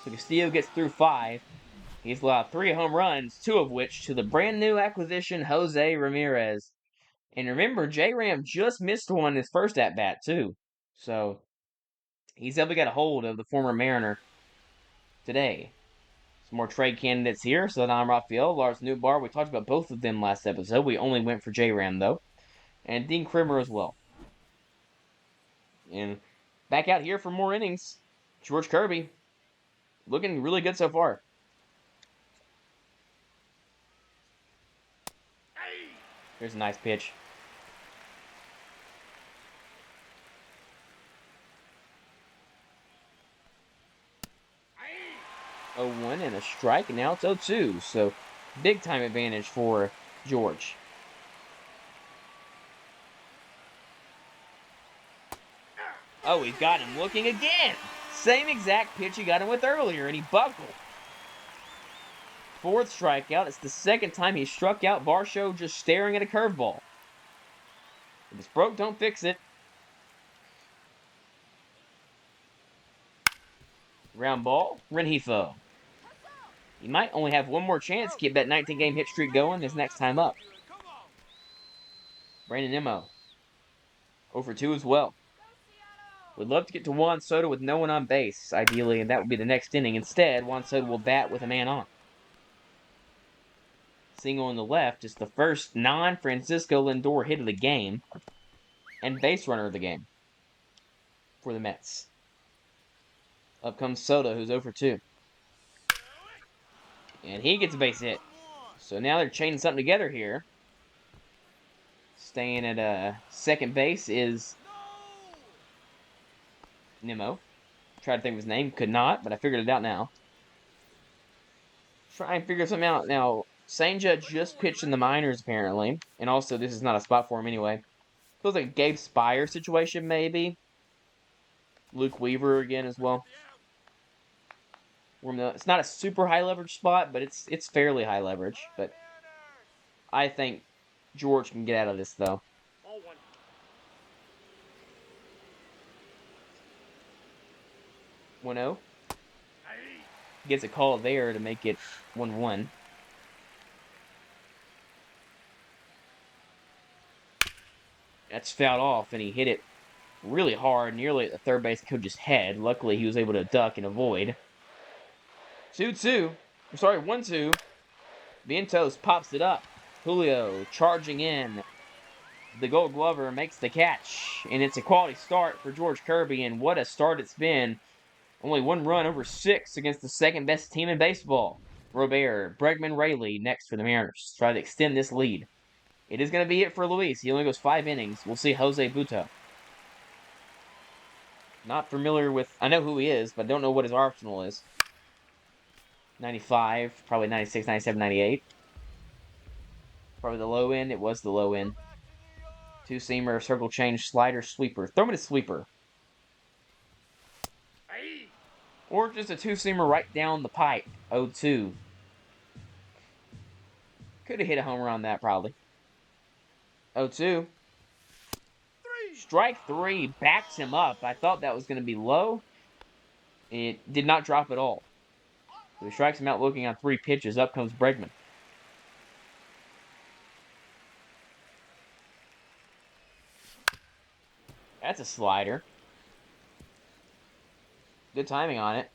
So Castillo gets through 5. He's allowed 3 home runs, 2 of which to the brand new acquisition, Jose Ramirez. And remember, J-Ram just missed one his first at-bat, too. So, he's able to get a hold of the former Mariner today. Some more trade candidates here. So, Don Raphael, Lars Newbar. We talked about both of them last episode. We only went for J-Ram, though. And Dean Krimmer as well. And back out here for more innings. George Kirby. Looking really good so far. Here's a nice pitch. Oh, 1 and a strike, and now it's 0-2. So, big time advantage for George. Oh, he's got him looking again. Same exact pitch he got him with earlier, and he buckled. 4th strikeout. It's the 2nd time he struck out Varsho just staring at a curveball. If it's broke, don't fix it. Ground ball, Rengifo. He might only have one more chance to keep that 19-game hit streak going his next time up. Brandon Nimmo. 0-2 as well. Would love to get to Juan Soto with no one on base, ideally, and that would be the next inning. Instead, Juan Soto will bat with a man on. Single on the left is the first non-Francisco Lindor hit of the game and base runner of the game for the Mets. Up comes Soto, who's 0-2. And he gets a base hit. So now they're chaining something together here. Staying at second base is Nimmo. Tried to think of his name, could not, but I figured it out now. Try and figure something out. Now, Senja just pitched in the minors, apparently. And also, this is not a spot for him anyway. Feels like a Gabe Spire situation, maybe. Luke Weaver again as well. It's not a super high leverage spot, but it's fairly high leverage. But I think George can get out of this, though. 1-0. Gets a call there to make it 1-1. That's fouled off, and he hit it really hard, nearly at the third base coach's head. Luckily, he was able to duck and avoid. 2-2. I'm sorry, 1-2. Vientos pops it up. Julio charging in. The Gold Glover makes the catch, and it's a quality start for George Kirby, and what a start it's been. Only 1 run over 6 against the second best team in baseball. Robert, Bregman, Rayleigh next for the Mariners. Try to extend this lead. It is going to be it for Luis. He only goes 5 innings. We'll see Jose Butto. Not familiar with... I know who he is, but don't know what his arsenal is. 95, probably 96, 97, 98. Probably the low end. It was the low end. Two-seamer, circle change, slider, sweeper. Throw me to sweeper. Or just a two-seamer right down the pipe. 0-2. Could have hit a homer on that, probably. 0-2. Strike three backs him up. I thought that was going to be low. It did not drop at all. So he strikes him out looking on 3 pitches. Up comes Bregman. That's a slider. Good timing on it.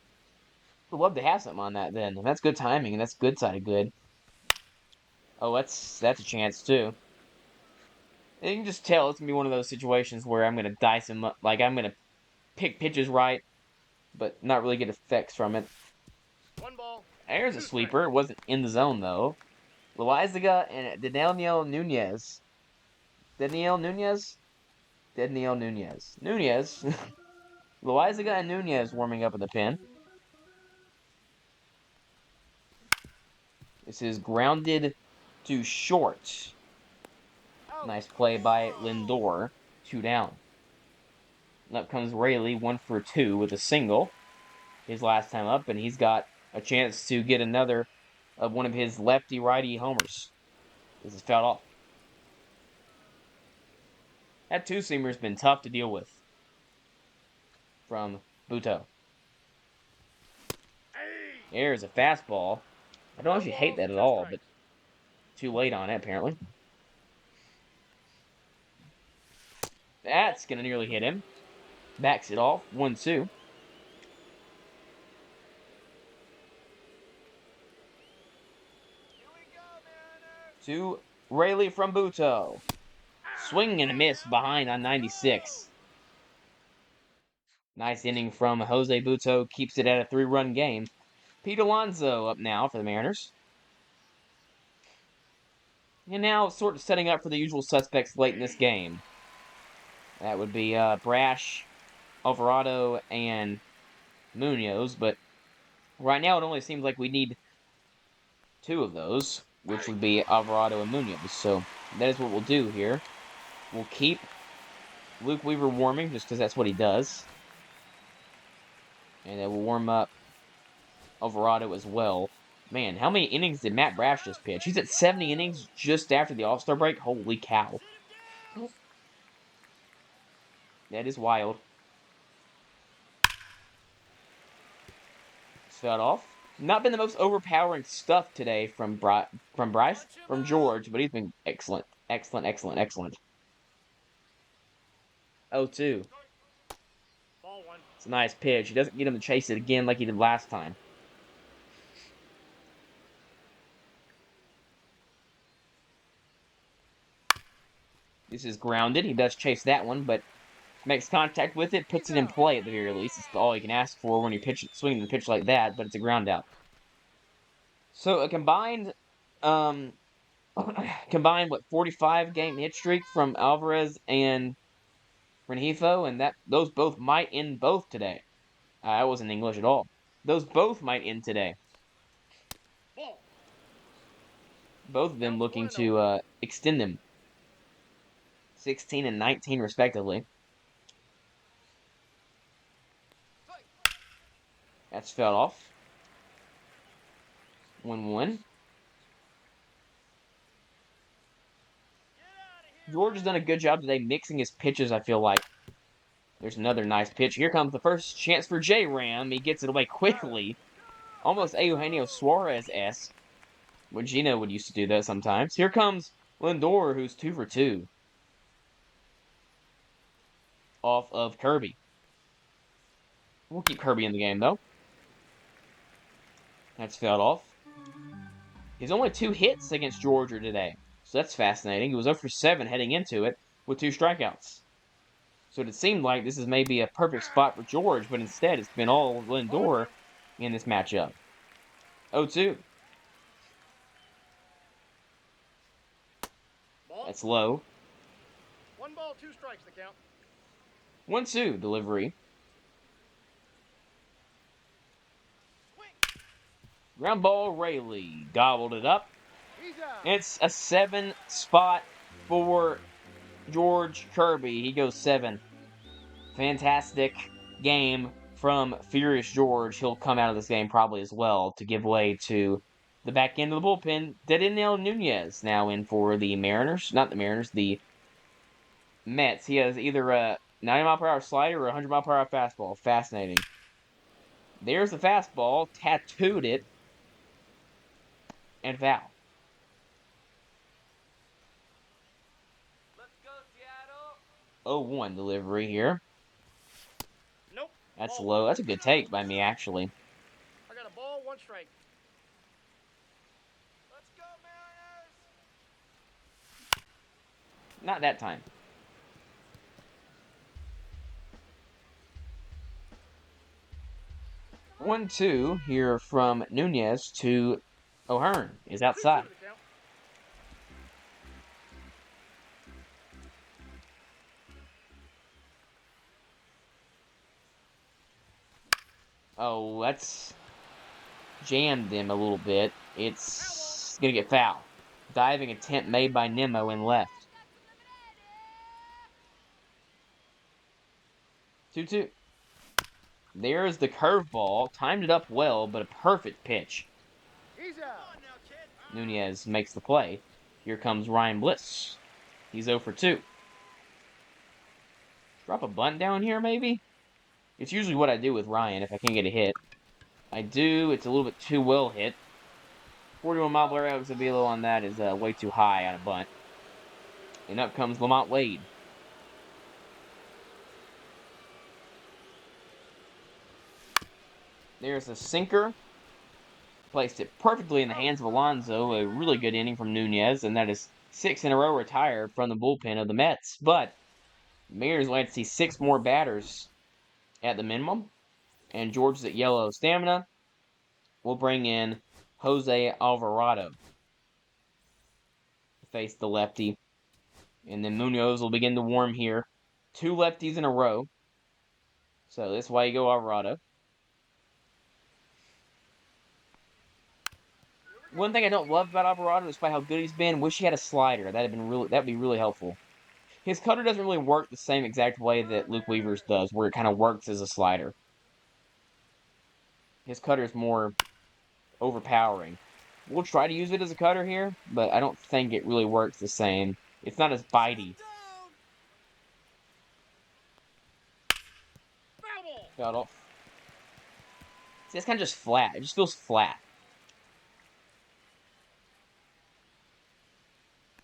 Would love to have something on that then. And that's good timing, and that's good side of good. Oh, that's a chance too. And you can just tell it's gonna be one of those situations where I'm gonna dice him up. Like I'm gonna pick pitches right, but not really get effects from it. 1 ball. There's a sweeper. It wasn't in the zone though. Loizaga and Daniel Nunez. Daniel Nunez. Loizaga and Nunez warming up in the pen. This is grounded to short. Nice play by Lindor. 2 down. And up comes Rayleigh, 1 for 2 with a single. His last time up, and he's got a chance to get another of one of his lefty-righty homers. This is fouled off. That two-seamer's been tough to deal with from Buto. There's a fastball. I don't actually hate that at all, but too late on it, apparently. That's going to nearly hit him. Backs it off. 1-2. To Rayleigh from Buto. Swing and a miss behind on 96. Nice inning from Jose Buto. Keeps it at a 3-run game. Pete Alonso up now for the Mariners. And now sort of setting up for the usual suspects late in this game. That would be Brash, Alvarado, and Munoz. But right now it only seems like we need 2 of those, which would be Alvarado and Munoz. So that is what we'll do here. We'll keep Luke Weaver warming just because that's what he does. And then we'll warm up Alvarado as well. Man, how many innings did Matt Brash just pitch? He's at 70 innings just after the All-Star break. Holy cow. That is wild. It's fouled off. Not been the most overpowering stuff today from George, but he's been excellent. Excellent. 0-2. Ball 1. It's a nice pitch. He doesn't get him to chase it again like he did last time. This is grounded. He does chase that one, but makes contact with it, puts it in play at the very least. It's all you can ask for when you swing the pitch like that, but it's a ground out. So a combined 45 game hit streak from Alvarez and Rengifo, and those both might end both today. I wasn't English at all. Those both might end today. Both of them looking to extend them. 16 and 19 respectively. That's fouled off. 1-1. George has done a good job today mixing his pitches, I feel like. There's another nice pitch. Here comes the first chance for J-Ram. He gets it away quickly. Almost Eugenio Suarez-esque. When Gino would used to do that sometimes. Here comes Lindor, who's 2 for 2. Off of Kirby. We'll keep Kirby in the game, though. That's fouled off. He's only 2 hits against Georgia today. So that's fascinating. He was 0 for 7 heading into it with 2 strikeouts. So it seemed like this is maybe a perfect spot for George, but instead it's been all Lindor in this matchup. 0-2. That's low. 1 ball, 2 strikes the count. 1-2 delivery. Ground ball, Rayleigh gobbled it up. It's a 7 spot for George Kirby. He goes 7. Fantastic game from Furious George. He'll come out of this game probably as well to give way to the back end of the bullpen. Daniel Nunez now in for the Mariners. Not the Mariners, the Mets. He has either a 90-mile-per-hour slider or a 100-mile-per-hour fastball. Fascinating. There's the fastball. Tattooed it. And foul. Let's go, Seattle. 0-1 delivery here. Nope. That's Ball low. one. That's a good take by me, actually. I got a ball, 1 strike. Let's go, Mariners. Not that time. 1-2 here from Nunez to O'Hearn is outside. 2-2 the count. Oh, that's jammed him a little bit. It's going to get foul. Diving attempt made by Nemo in left. 2-2. There's the curveball. Timed it up well, but a perfect pitch. He's out. Nunez makes the play. Here comes Ryan Bliss. He's 0 for 2. Drop a bunt down here, maybe? It's usually what I do with Ryan if I can't get a hit. I do. It's a little bit too well hit. 41-mile-per-hour velo on that is way too high on a bunt. And up comes Lamont Wade. There's a sinker. Placed it perfectly in the hands of Alonso. A really good inning from Nunez, and that is 6 in a row retired from the bullpen of the Mets. But Mariners would like to see 6 more batters at the minimum. And George's at yellow stamina. We'll bring in Jose Alvarado to face the lefty. And then Munoz will begin to warm here. 2 lefties in a row. So that's why you go Alvarado. One thing I don't love about Alvarado, despite how good he's been, wish he had a slider. That'd be really helpful. His cutter doesn't really work the same exact way that Luke Weaver's does, where it kind of works as a slider. His cutter is more overpowering. We'll try to use it as a cutter here, but I don't think it really works the same. It's not as bitey. Fouled off. See, it's kind of just flat. It just feels flat.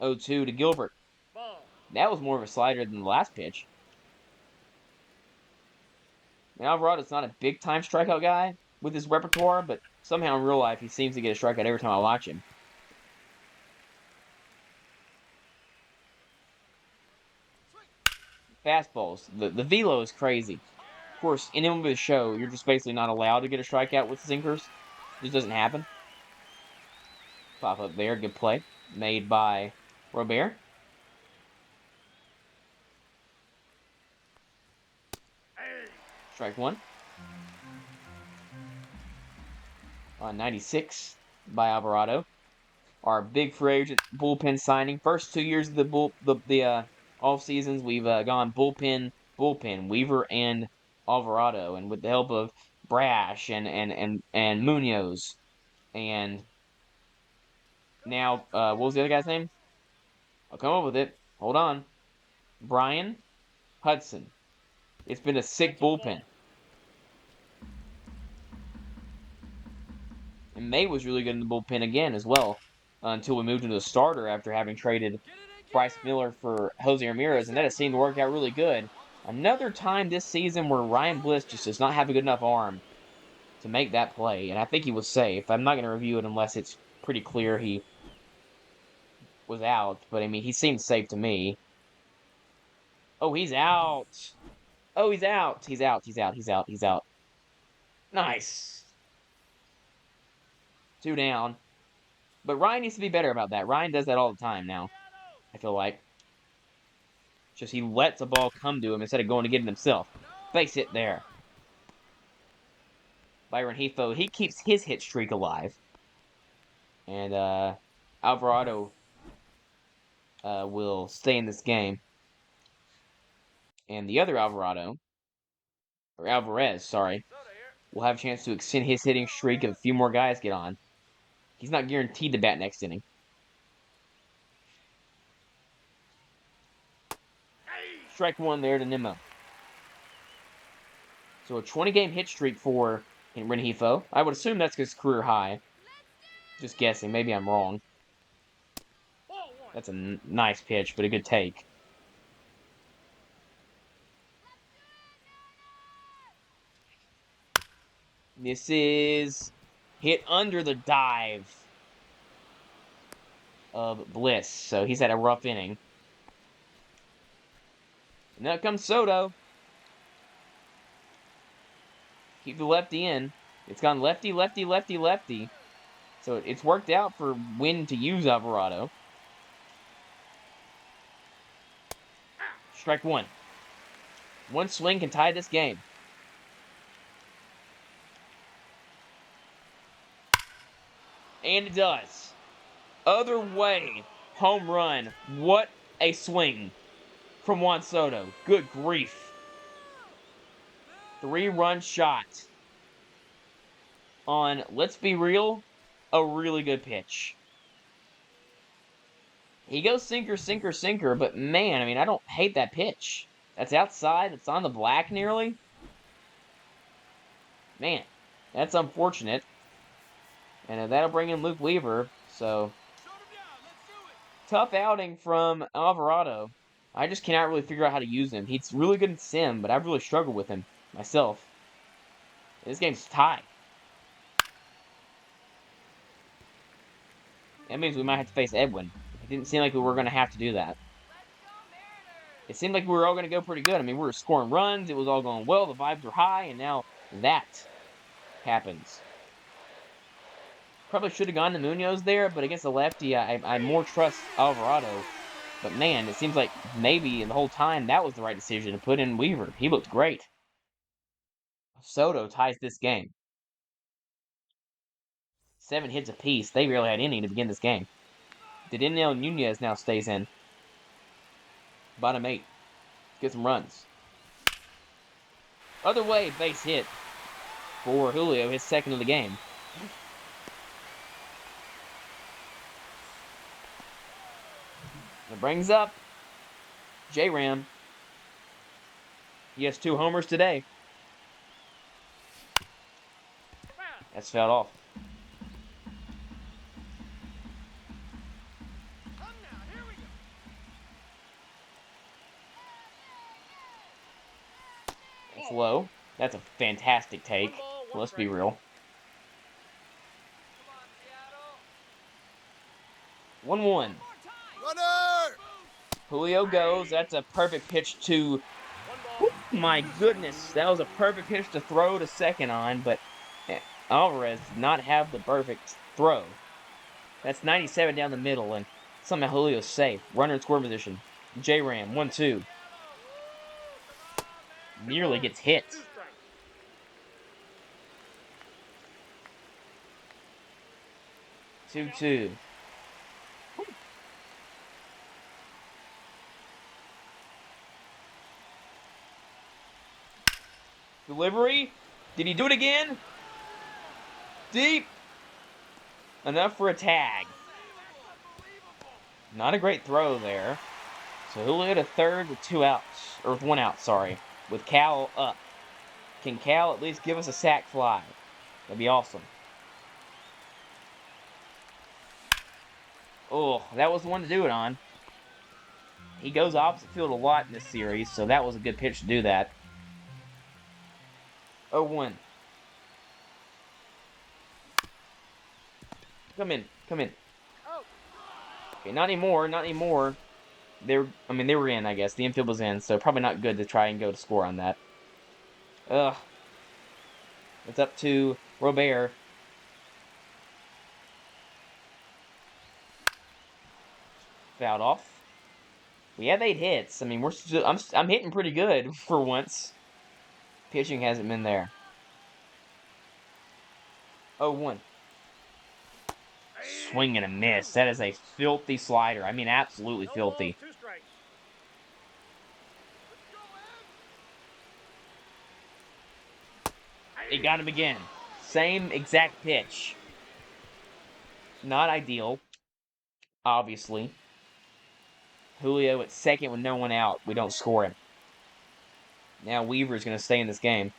0-2 to Gilbert. Ball. That was more of a slider than the last pitch. Now, Alvarado's not a big-time strikeout guy with his repertoire, but somehow in real life he seems to get a strikeout every time I watch him. Fastballs. The velo is crazy. Of course, in MLB The Show, you're just basically not allowed to get a strikeout with sinkers. It just doesn't happen. Pop up there. Good play. Made by Robert. Strike 1. On 96 by Alvarado. Our big free agent bullpen signing. First 2 years of the off seasons, we've gone bullpen, Weaver and Alvarado, and with the help of Brash and Munoz, and now what was the other guy's name? I'll come up with it. Hold on, Brian Hudson. It's been a sick bullpen. And May was really good in the bullpen again as well, until we moved into the starter after having traded Bryce Miller for Jose Ramirez, and that has seemed to work out really good. Another time this season where Ryan Bliss just does not have a good enough arm to make that play, and I think he was safe. I'm not going to review it unless it's pretty clear he was out, but I mean, he seemed safe to me. Oh, he's out. Oh, he's out. He's out. He's out. He's out. He's out. Nice. 2 down. But Ryan needs to be better about that. Ryan does that all the time now, I feel like. Just he lets a ball come to him instead of going to get it himself. Face it there. Byron Hefo, he keeps his hit streak alive. And I Alvarado will stay in this game. And the other Alvarez, sorry, will have a chance to extend his hitting streak if a few more guys get on. He's not guaranteed to bat next inning. Strike one there to Nimmo. So a 20-game hit streak for Rengifo. I would assume that's his career high. Just guessing. Maybe I'm wrong. That's a nice pitch, but a good take. This is hit under the dive of Bliss. So he's had a rough inning. And now comes Soto. Keep the lefty in. It's gone lefty, lefty, lefty, lefty. So it's worked out for when to use Alvarado. Strike one. One swing can tie this game. And it does. Other way. Home run. What a swing from Juan Soto. Good grief. 3-run shot on, let's be real, a really good pitch. He goes sinker, sinker, sinker, but man, I mean, I don't hate that pitch. That's outside. It's on the black nearly. Man, that's unfortunate. And that'll bring in Luke Weaver. So, tough outing from Alvarado. I just cannot really figure out how to use him. He's really good in sim, but I've really struggled with him myself. This game's tied. That means we might have to face Edwin. It didn't seem like we were going to have to do that. It seemed like we were all going to go pretty good. I mean, we were scoring runs. It was all going well. The vibes were high, and now that happens. Probably should have gone to Munoz there, but against the lefty, I more trust Alvarado. But man, it seems like maybe the whole time that was the right decision to put in Weaver. He looked great. Soto ties this game. 7 hits apiece. They barely had any to begin this game. Daniel Nunez now stays in. Bottom 8. Get some runs. Other way, base hit for Julio, his second of the game. It brings up J-Ram. He has 2 homers today. That's fouled off. That's low. That's a fantastic take. Let's be real. 1-1. Runner! Julio goes. That's a perfect pitch to... Oh my goodness. That was a perfect pitch to throw to second on, but Alvarez did not have the perfect throw. That's 97 down the middle, and somehow Julio's safe. Runner in score position. J-Ram, 1-2. Nearly gets hit. Two. Delivery. Did he do it again? Deep. Enough for a tag. Not a great throw there. So Julio to third with 2 outs. Or with 1 out, sorry. With Cal up. Can Cal at least give us a sac fly? That'd be awesome. Oh, that was the one to do it on. He goes opposite field a lot in this series, so that was a good pitch to do that. 0-1. Come in. Okay, not anymore. They were in, I guess. The infield was in, so probably not good to try and go to score on that. Ugh. It's up to Robert. Fouled off. We have 8 hits. I mean, I'm hitting pretty good for once. Pitching hasn't been there. 0-1. swing and a miss. That is a filthy slider. I mean, absolutely No filthy. balls, 2 strikes. He got him again. Same exact pitch. Not ideal, obviously. Julio at second with no one out. We don't score him. Now Weaver's going to stay in this game.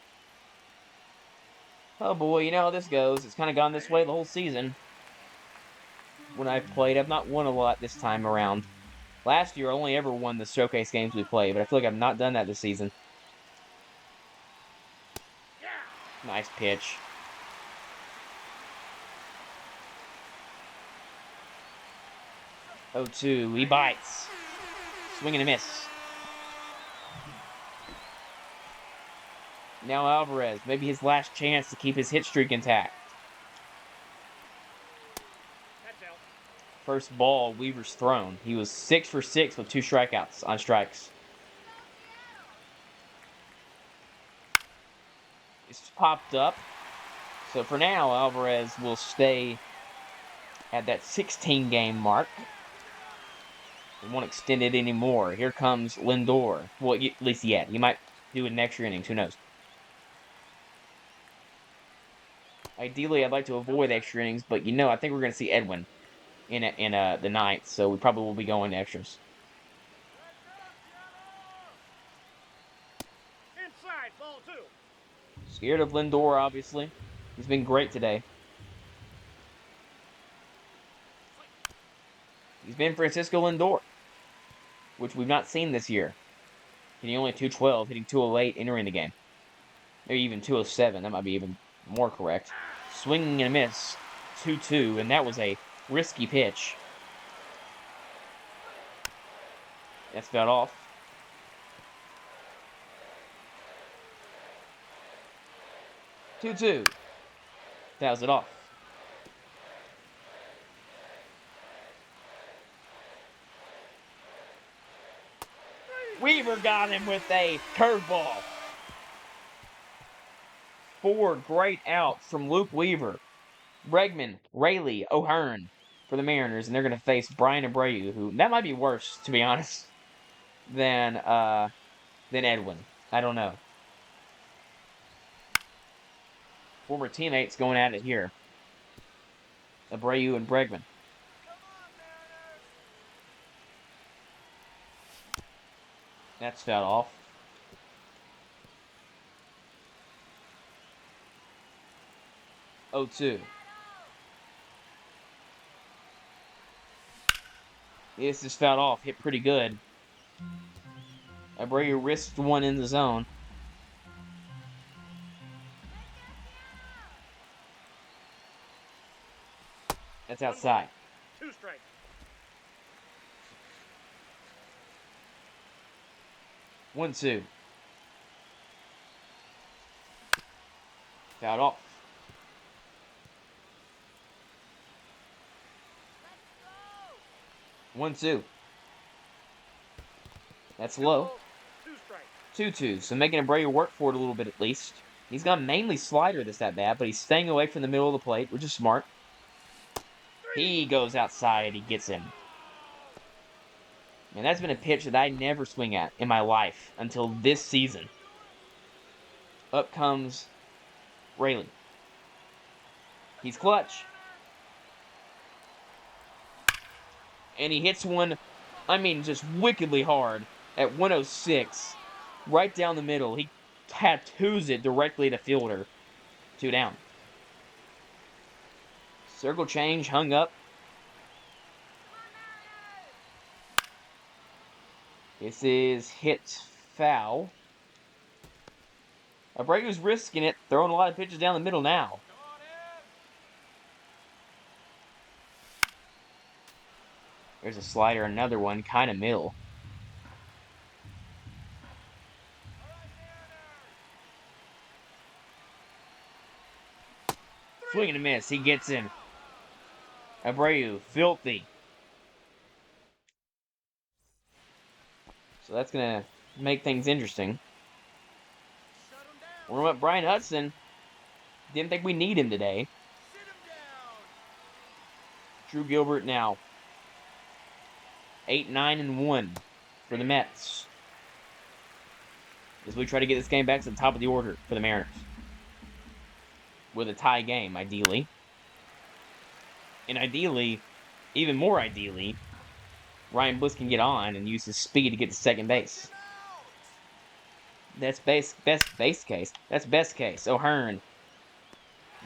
Oh boy, you know how this goes. It's kind of gone this way the whole season. When I've played, I've not won a lot this time around. Last year, I only ever won the showcase games we played, but I feel like I've not done that this season. Nice pitch. Oh, 2. He bites. Swing and a miss. Now Alvarez, maybe his last chance to keep his hit streak intact. That's out. First ball Weaver's thrown. He was 6 for 6 with 2 strikeouts on strikes. It's popped up. So for now, Alvarez will stay at that 16 game mark. We won't extend it anymore. Here comes Lindor. Well, at least yet. He might do an extra innings. Who knows? Ideally, I'd like to avoid extra innings, but I think we're going to see Edwin in the ninth, so we probably will be going to extras. Inside, ball 2. Scared of Lindor, obviously. He's been great today. He's been Francisco Lindor, which we've not seen this year. Hitting only 212, hitting 208, entering the game. Maybe even 207. That might be even more correct. Swinging and a miss. 2-2, and that was a risky pitch. That's fouled off. 2-2. Fouls it off. Weaver got him with a curveball. 4 great outs from Luke Weaver. Bregman, Rayleigh, O'Hearn for the Mariners, and they're going to face Brian Abreu, who that might be worse, to be honest, than Edwin. I don't know. Former teammates going at it here. Abreu and Bregman. That's fouled off. Oh, 2. This is fouled off. Hit pretty good. Abreu risked one in the zone. That's outside. 2 strikes. 1-2. Fouled off. One, 2. That's low. 2 strikes. 2-2. So making Abreu work for it a little bit at least. He's got mainly slider this at bat, but he's staying away from the middle of the plate, which is smart. He goes outside. He gets him. And that's been a pitch that I never swing at in my life until this season. Up comes Rayleigh. He's clutch. And he hits one, I mean, just wickedly hard at 106. Right down the middle. He tattoos it directly to fielder. 2 down. Circle change, hung up. This is hit foul. Abreu's risking it, throwing a lot of pitches down the middle now. There's a slider, another one, kind of middle. Swing and a miss. He gets him. Abreu, filthy. So that's going to make things interesting. We're up Brian Hudson. Didn't think we need him today. Drew Gilbert now 8-9-1 for the Mets as we try to get this game back to the top of the order for the Mariners with a tie game, ideally. And ideally, even more ideally, Ryan Bliss can get on and use his speed to get to second base. That's best case. That's best case. O'Hearn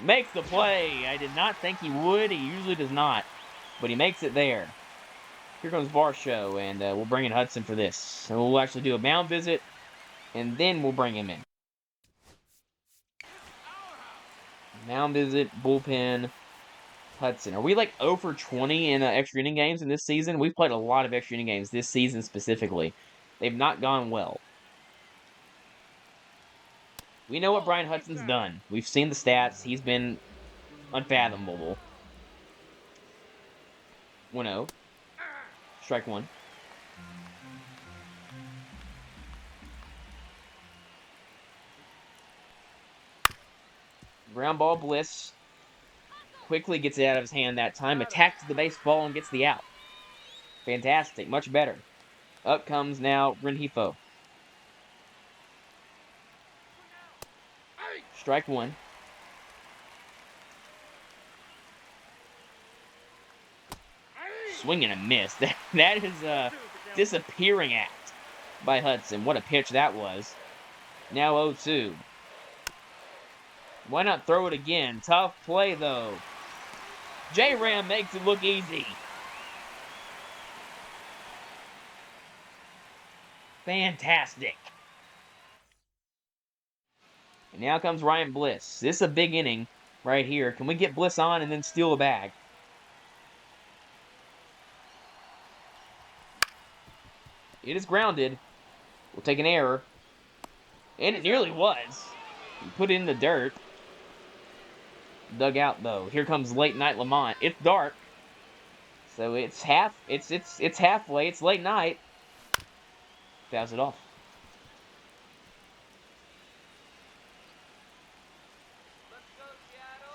makes the play. I did not think he would. He usually does not. But he makes it there. Here comes Varsho, and we'll bring in Hudson for this. And we'll actually do a mound visit, and then we'll bring him in. Mound visit, bullpen, Hudson. Are we like 0 for 20 in extra inning games in this season? We've played a lot of extra inning games this season specifically. They've not gone well. We know what Brian Hudson's done. We've seen the stats. He's been unfathomable. 1-0. Strike one. Ground ball, Bliss. Quickly gets it out of his hand that time. Attacks the baseball and gets the out. Fantastic. Much better. Up comes now Rengifo. Strike one. Swing and a miss. That is a disappearing act by Hudson. What a pitch that was. Now 0-2. Why not throw it again? Tough play, though. J-Ram makes it look easy. Fantastic. And now comes Ryan Bliss. This is a big inning right here. Can we get Bliss on and then steal a bag? It is grounded. We'll take an error. And it nearly was. He put it in the dirt. Dug out though. Here comes late night Lamont. It's dark. So it's halfway. It's late night. Fouls it off.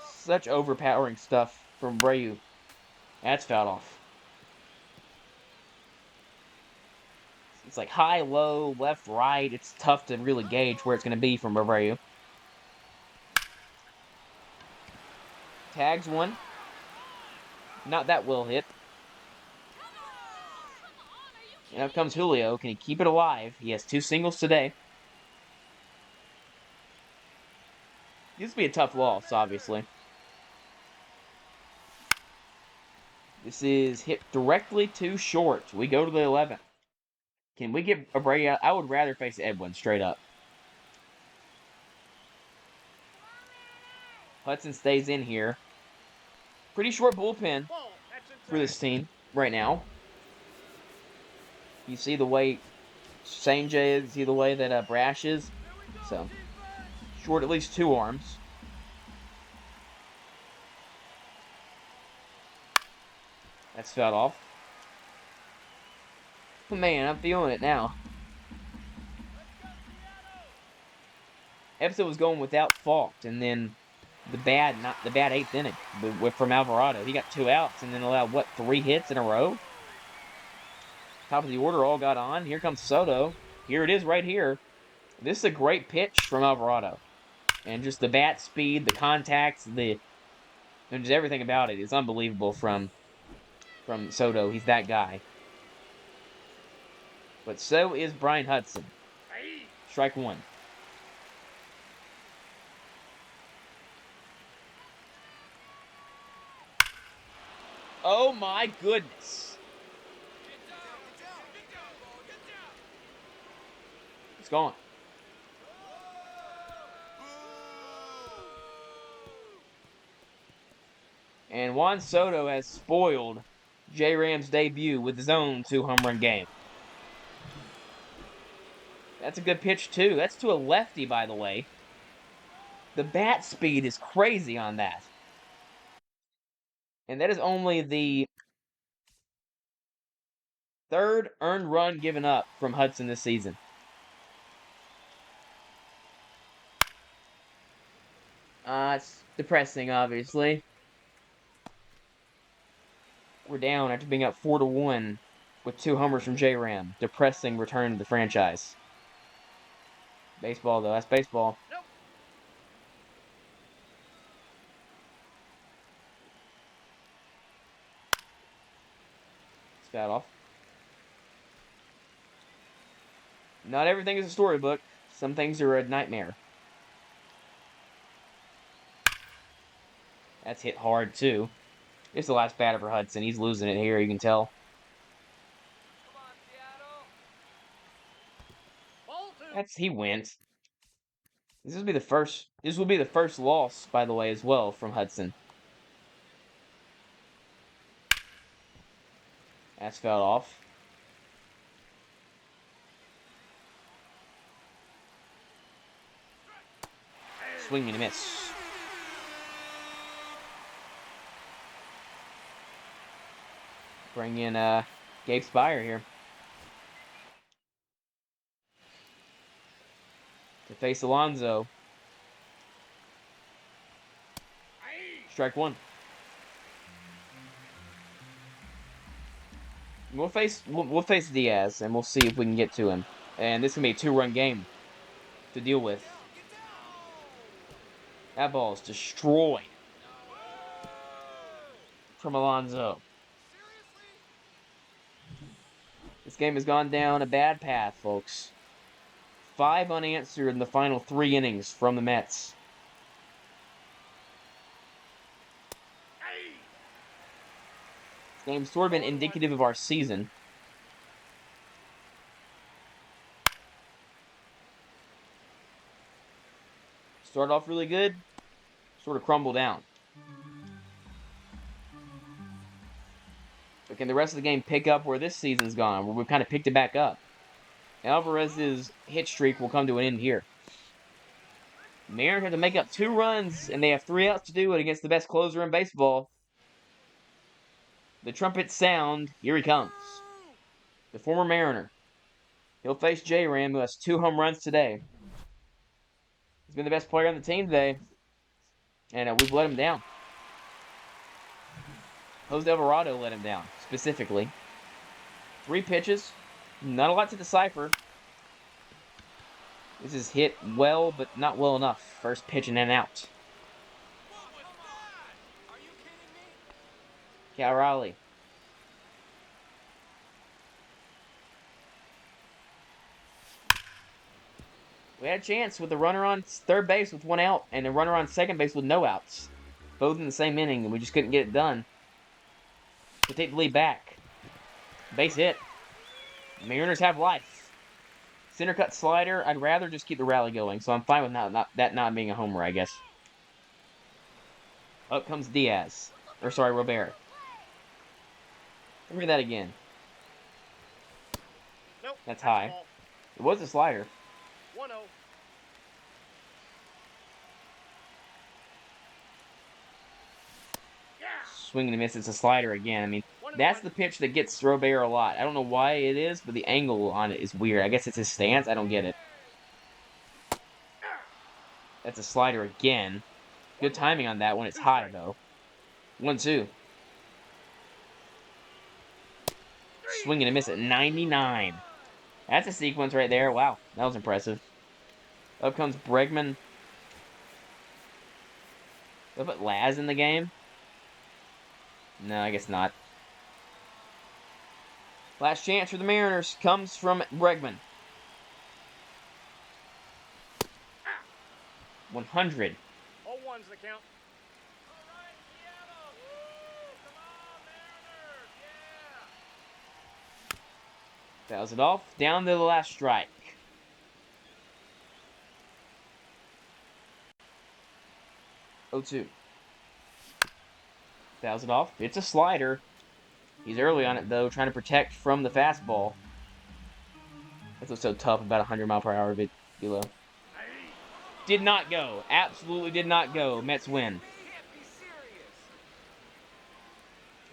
Such overpowering stuff from Abreu. That's fouled off. It's like high, low, left, right. It's tough to really gauge where it's going to be from Abreu. Tags one. Not that well hit. And up comes Julio. Can he keep it alive? He has 2 singles today. This would be a tough loss, obviously. This is hit directly too short. We go to the 11th. Can we get Abreu? I would rather face Edwin straight up. Hudson stays in here. Pretty short bullpen for this team right now. You see the way Sanjay is. You see the way that Brash is. So, short at least 2 arms. That's fouled off. Man, I'm feeling it now. Episode was going without fault, and then the bad 8th inning from Alvarado. He got 2 outs and then allowed, 3 hits in a row? Top of the order all got on. Here comes Soto. Here it is right here. This is a great pitch from Alvarado. And just the bat speed, the contacts, and just everything about it is unbelievable from Soto. He's that guy. But so is Brian Hudson. Strike one. Oh my goodness. It's gone. And Juan Soto has spoiled J-Ram's debut with his own 2-home run game. That's a good pitch, too. That's to a lefty, by the way. The bat speed is crazy on that. And that is only the 3rd earned run given up from Hudson this season. It's depressing, obviously. We're down after being up 4-1 with 2 homers from J-Ram. Depressing return to the franchise. Baseball, though. That's baseball. Nope. It's fouled off. Not everything is a storybook. Some things are a nightmare. That's hit hard, too. It's the last batter for Hudson. He's losing it here, you can tell. Come on, Seattle. Ball 2. He went. This will be the first loss, by the way, as well, from Hudson. That's fouled off. Swing and a miss. Bring in Gabe Spire here to face Alonso. Strike one. We'll face Diaz, and we'll see if we can get to him. And this is gonna be a 2-run game to deal with. That ball is destroyed from Alonso. This game has gone down a bad path, folks. 5 unanswered in the final 3 innings from the Mets. This game's sort of been indicative of our season. Started off really good, sort of crumbled down. But can the rest of the game pick up where this season's gone, where we've kind of picked it back up? Alvarez's hit streak will come to an end here. Mariners have to make up 2 runs, and they have 3 outs to do it against the best closer in baseball. The trumpets sound. Here he comes. The former Mariner. He'll face J-Ram, who has 2 home runs today. He's been the best player on the team today, and we've let him down. Jose Alvarado let him down, specifically. 3 pitches. Not a lot to decipher. This is hit well, but not well enough. First pitch and then out. Are you kidding me? Cal Raleigh. We had a chance with the runner on third base with 1 out and a runner on second base with no outs. Both in the same inning, and we just couldn't get it done. To take the lead back. Base hit. Mariners have life. Center cut slider. I'd rather just keep the rally going, so I'm fine with that not being a homer, I guess. Up comes Diaz. Or sorry, Robert. Read that again. Nope. That's high. It was a slider. 1-0. Swing and a miss. It's a slider again. I mean, that's the pitch that gets Robert a lot. I don't know why it is, but the angle on it is weird. I guess it's his stance. I don't get it. That's a slider again. Good timing on that when it's high, though. 1-2. Swing and a miss at 99. That's a sequence right there. Wow, that was impressive. Up comes Bregman. Did I put Laz in the game? No, I guess not. Last chance for the Mariners comes from Bregman. 100. 0-1's the count. All right, Seattle. Come on, Mariners. Yeah. Fouls it off. Down to the last strike. 0-2. Fouls it off. It's a slider. He's early on it, though, trying to protect from the fastball. That's what's so tough about 100-mile-per-hour velo. Did not go. Absolutely did not go. Mets win.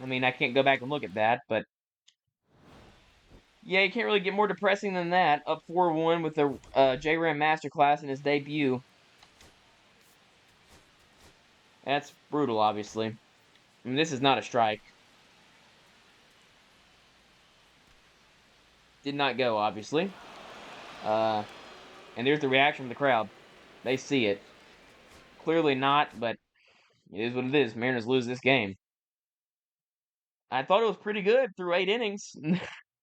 I mean, I can't go back and look at that, but... yeah, you can't really get more depressing than that. Up 4-1 with the J-Ram Masterclass in his debut. That's brutal, obviously. I mean, this is not a strike. Did not go, obviously. And there's the reaction from the crowd. They see it. Clearly not, but it is what it is. Mariners lose this game. I thought it was pretty good through 8 innings.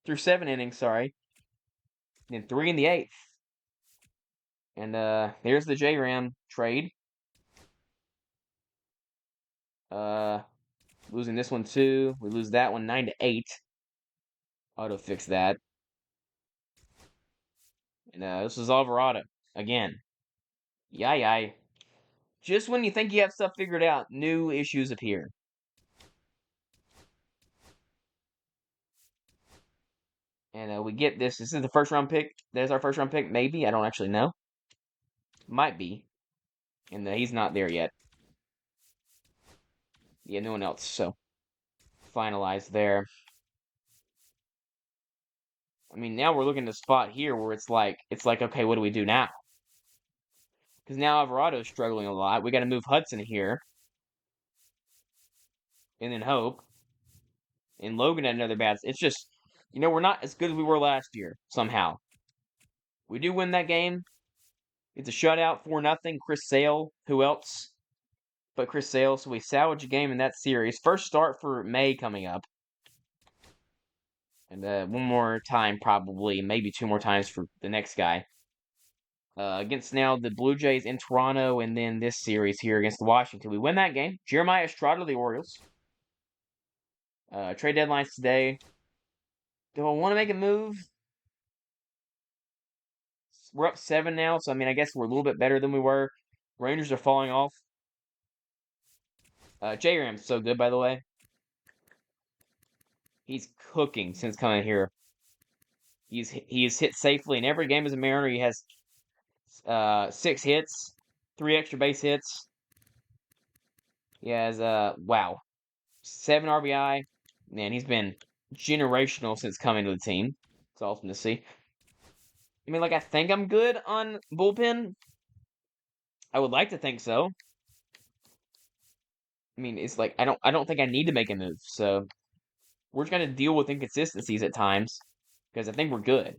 Through 7 innings, sorry. And 3 in the 8th. And there's the J-Ram trade. Losing this one too. We lose that one 9-8. Auto fix that. And this is Alvarado again. Yay. Just when you think you have stuff figured out, new issues appear. And we get this. This is the first round pick. There's our first round pick, maybe. I don't actually know. Might be. And he's not there yet. Yeah, no one else. So, finalized there. I mean, now we're looking at a spot here where it's like, okay, what do we do now? Because now Alvarado's struggling a lot. We got to move Hudson here. And then Hope. And Logan had another bad. It's just, we're not as good as we were last year, somehow. We do win that game. It's a shutout, 4-0. Chris Sale. Who else but Chris Sale? So we salvage a game in that series. First start for May coming up. And one more time, probably. Maybe 2 more times for the next guy. Against now the Blue Jays in Toronto, and then this series here against Washington. We win that game. Jeremiah Estrada, the Orioles. Trade deadlines today. Do I want to make a move? We're up 7 now, so I mean, I guess we're a little bit better than we were. Rangers are falling off. J-Ram's so good, by the way. He's cooking since coming here. He is hit safely in every game as a Mariner. He has 6 hits, 3 extra base hits. He has 7 RBI. Man, he's been generational since coming to the team. It's awesome to see. I mean, I think I'm good on bullpen. I would like to think so. I mean, it's I don't think I need to make a move. So we're just gonna deal with inconsistencies at times because I think we're good.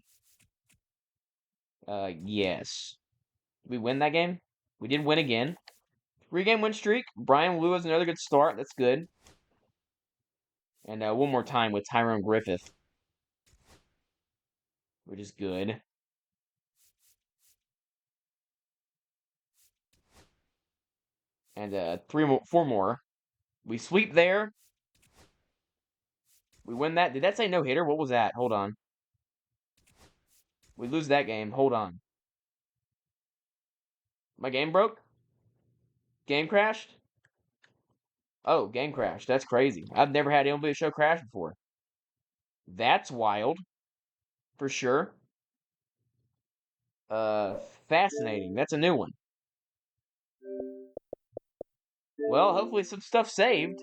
Yes. Did we win that game? We did win again. 3-game win streak. Brian Wu has another good start. That's good. And one more time with Tyrone Griffith, which is good. And 4 more. We sweep there. We win that. Did that say no hitter? What was that? Hold on. We lose that game. Hold on. My game broke? Game crashed? Oh, game crashed. That's crazy. I've never had MLB The Show crash before. That's wild. For sure. Fascinating. That's a new one. Well, hopefully some stuff saved.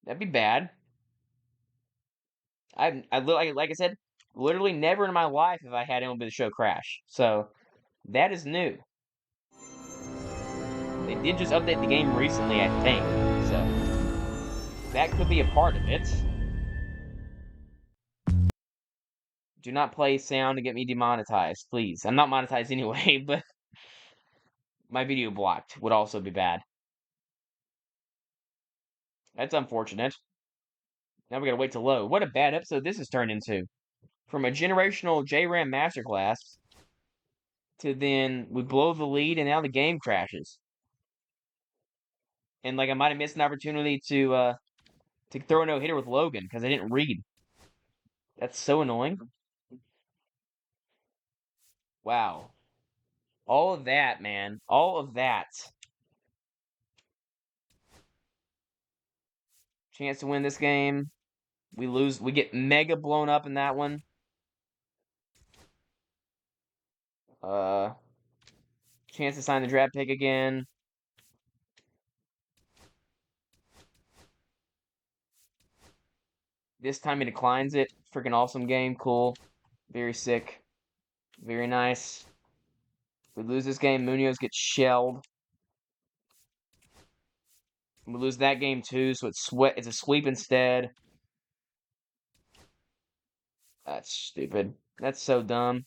That'd be bad. Like I said, literally never in my life have I had MLB The Show crash. So, that is new. They did just update the game recently, I think. So, that could be a part of it. Do not play sound to get me demonetized, please. I'm not monetized anyway, but my video blocked would also be bad. That's unfortunate. Now we gotta wait to load. What a bad episode this has turned into. From a generational J-Ram masterclass to then we blow the lead and now the game crashes. And I might have missed an opportunity to throw a no-hitter with Logan because I didn't read. That's so annoying. Wow. All of that, man. All of that. Chance to win this game. We lose. We get mega blown up in that one. Chance to sign the draft pick again. This time he declines it. Freaking awesome game. Cool. Very sick. Very nice. We lose this game. Munoz gets shelled. We lose that game too, so it's a sweep instead. That's stupid. That's so dumb.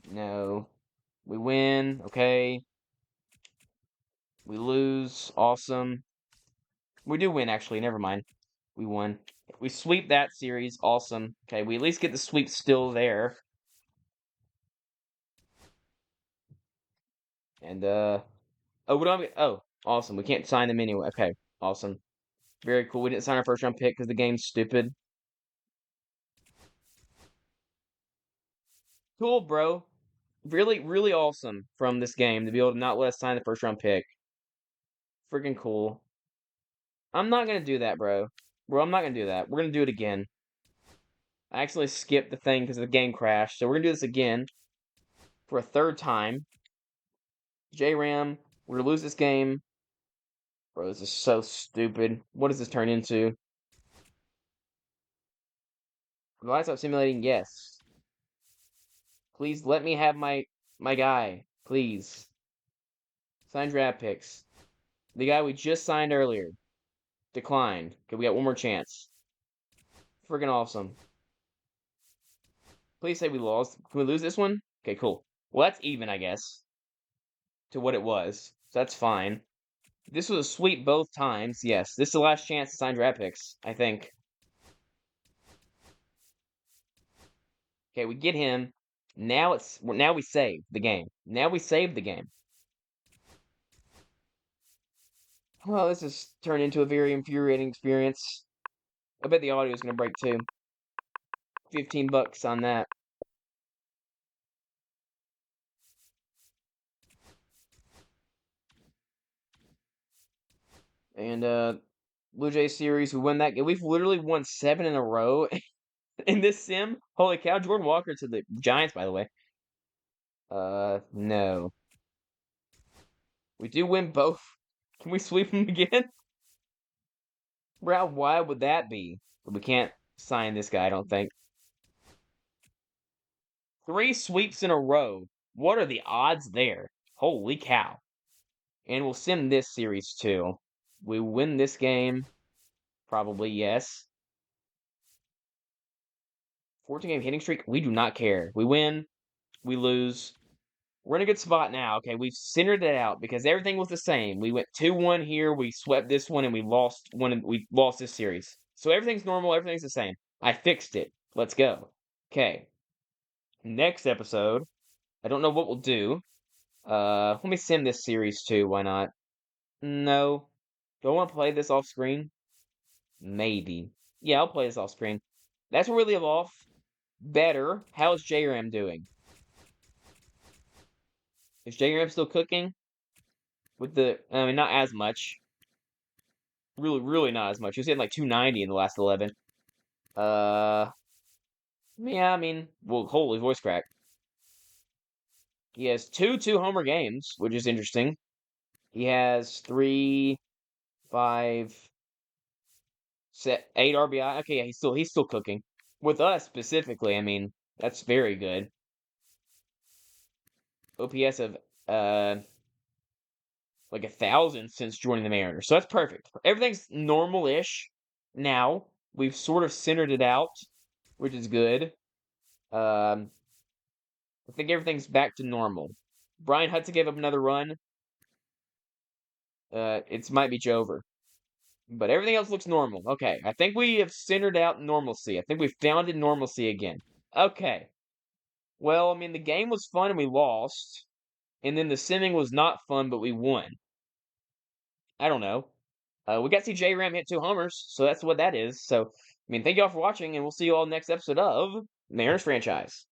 No. We win. Okay. We lose. Awesome. We do win, actually. Never mind. We won. We sweep that series. Awesome. Okay, we at least get the sweep still there. And, oh, what do I... Oh, awesome. We can't sign them anyway. Okay, awesome. Very cool. We didn't sign our first round pick because the game's stupid. Cool, bro. Really, really awesome from this game to be able to not let us sign the first round pick. Freaking cool. I'm not gonna do that, bro. Bro, I'm not gonna do that. We're gonna do it again. I actually skipped the thing because the game crashed, so we're gonna do this again for a third time. J-Ram, we're gonna lose this game. Bro, this is so stupid. What does this turn into? Lights up simulating, yes. Please let me have my guy. Please. Sign draft picks. The guy we just signed earlier. Declined. Okay, we got one more chance. Freaking awesome. Please say we lost. Can we lose this one? Okay, cool. Well, that's even, I guess, to what it was. So that's fine. This was a sweep both times. Yes, this is the last chance to sign draft picks, I think. Okay, we get him. Now we save the game. Now we save the game. Well, this has turned into a very infuriating experience. I bet the audio is gonna break too. $15 on that. And Blue Jays series, we won that game. We've literally won 7 in a row in this sim. Holy cow, Jordan Walker to the Giants, by the way. No. We do win both. Can we sweep them again? Bro, why would that be? But we can't sign this guy, I don't think. 3 sweeps in a row. What are the odds there? Holy cow. And we'll sim this series too. We win this game. Probably, yes. 14-game hitting streak. We do not care. We win. We lose. We're in a good spot now. Okay, we've centered it out because everything was the same. We went 2-1 here. We swept this one, and we lost one. We lost this series. So everything's normal. Everything's the same. I fixed it. Let's go. Okay. Next episode. I don't know what we'll do. Let me sim this series too. Why not? No. Do I want to play this off screen? Maybe. Yeah, I'll play this off screen. That's where we leave off. Better. How's JRAM doing? Is JRAM still cooking? With the, I mean, not as much. Really, really not as much. He was hitting like 290 in the last 11. Uh, yeah, I mean, well, holy voice crack. He has two homer games, which is interesting. He has 3, 5, 8 RBI. Okay, yeah, he's still cooking. With us specifically, I mean, that's very good. OPS of like 1,000 since joining the Mariners. So that's perfect. Everything's normal-ish now. We've sort of centered it out, which is good. I think everything's back to normal. Brian Hudson gave up another run. It might be over. But everything else looks normal. Okay, I think we have centered out normalcy. I think we found normalcy again. Okay. Well, I mean, the game was fun and we lost. And then the simming was not fun, but we won. I don't know. We got to see J Ram hit 2 homers, so that's what that is. So, I mean, thank y'all for watching, and we'll see you all next episode of Mariners Franchise.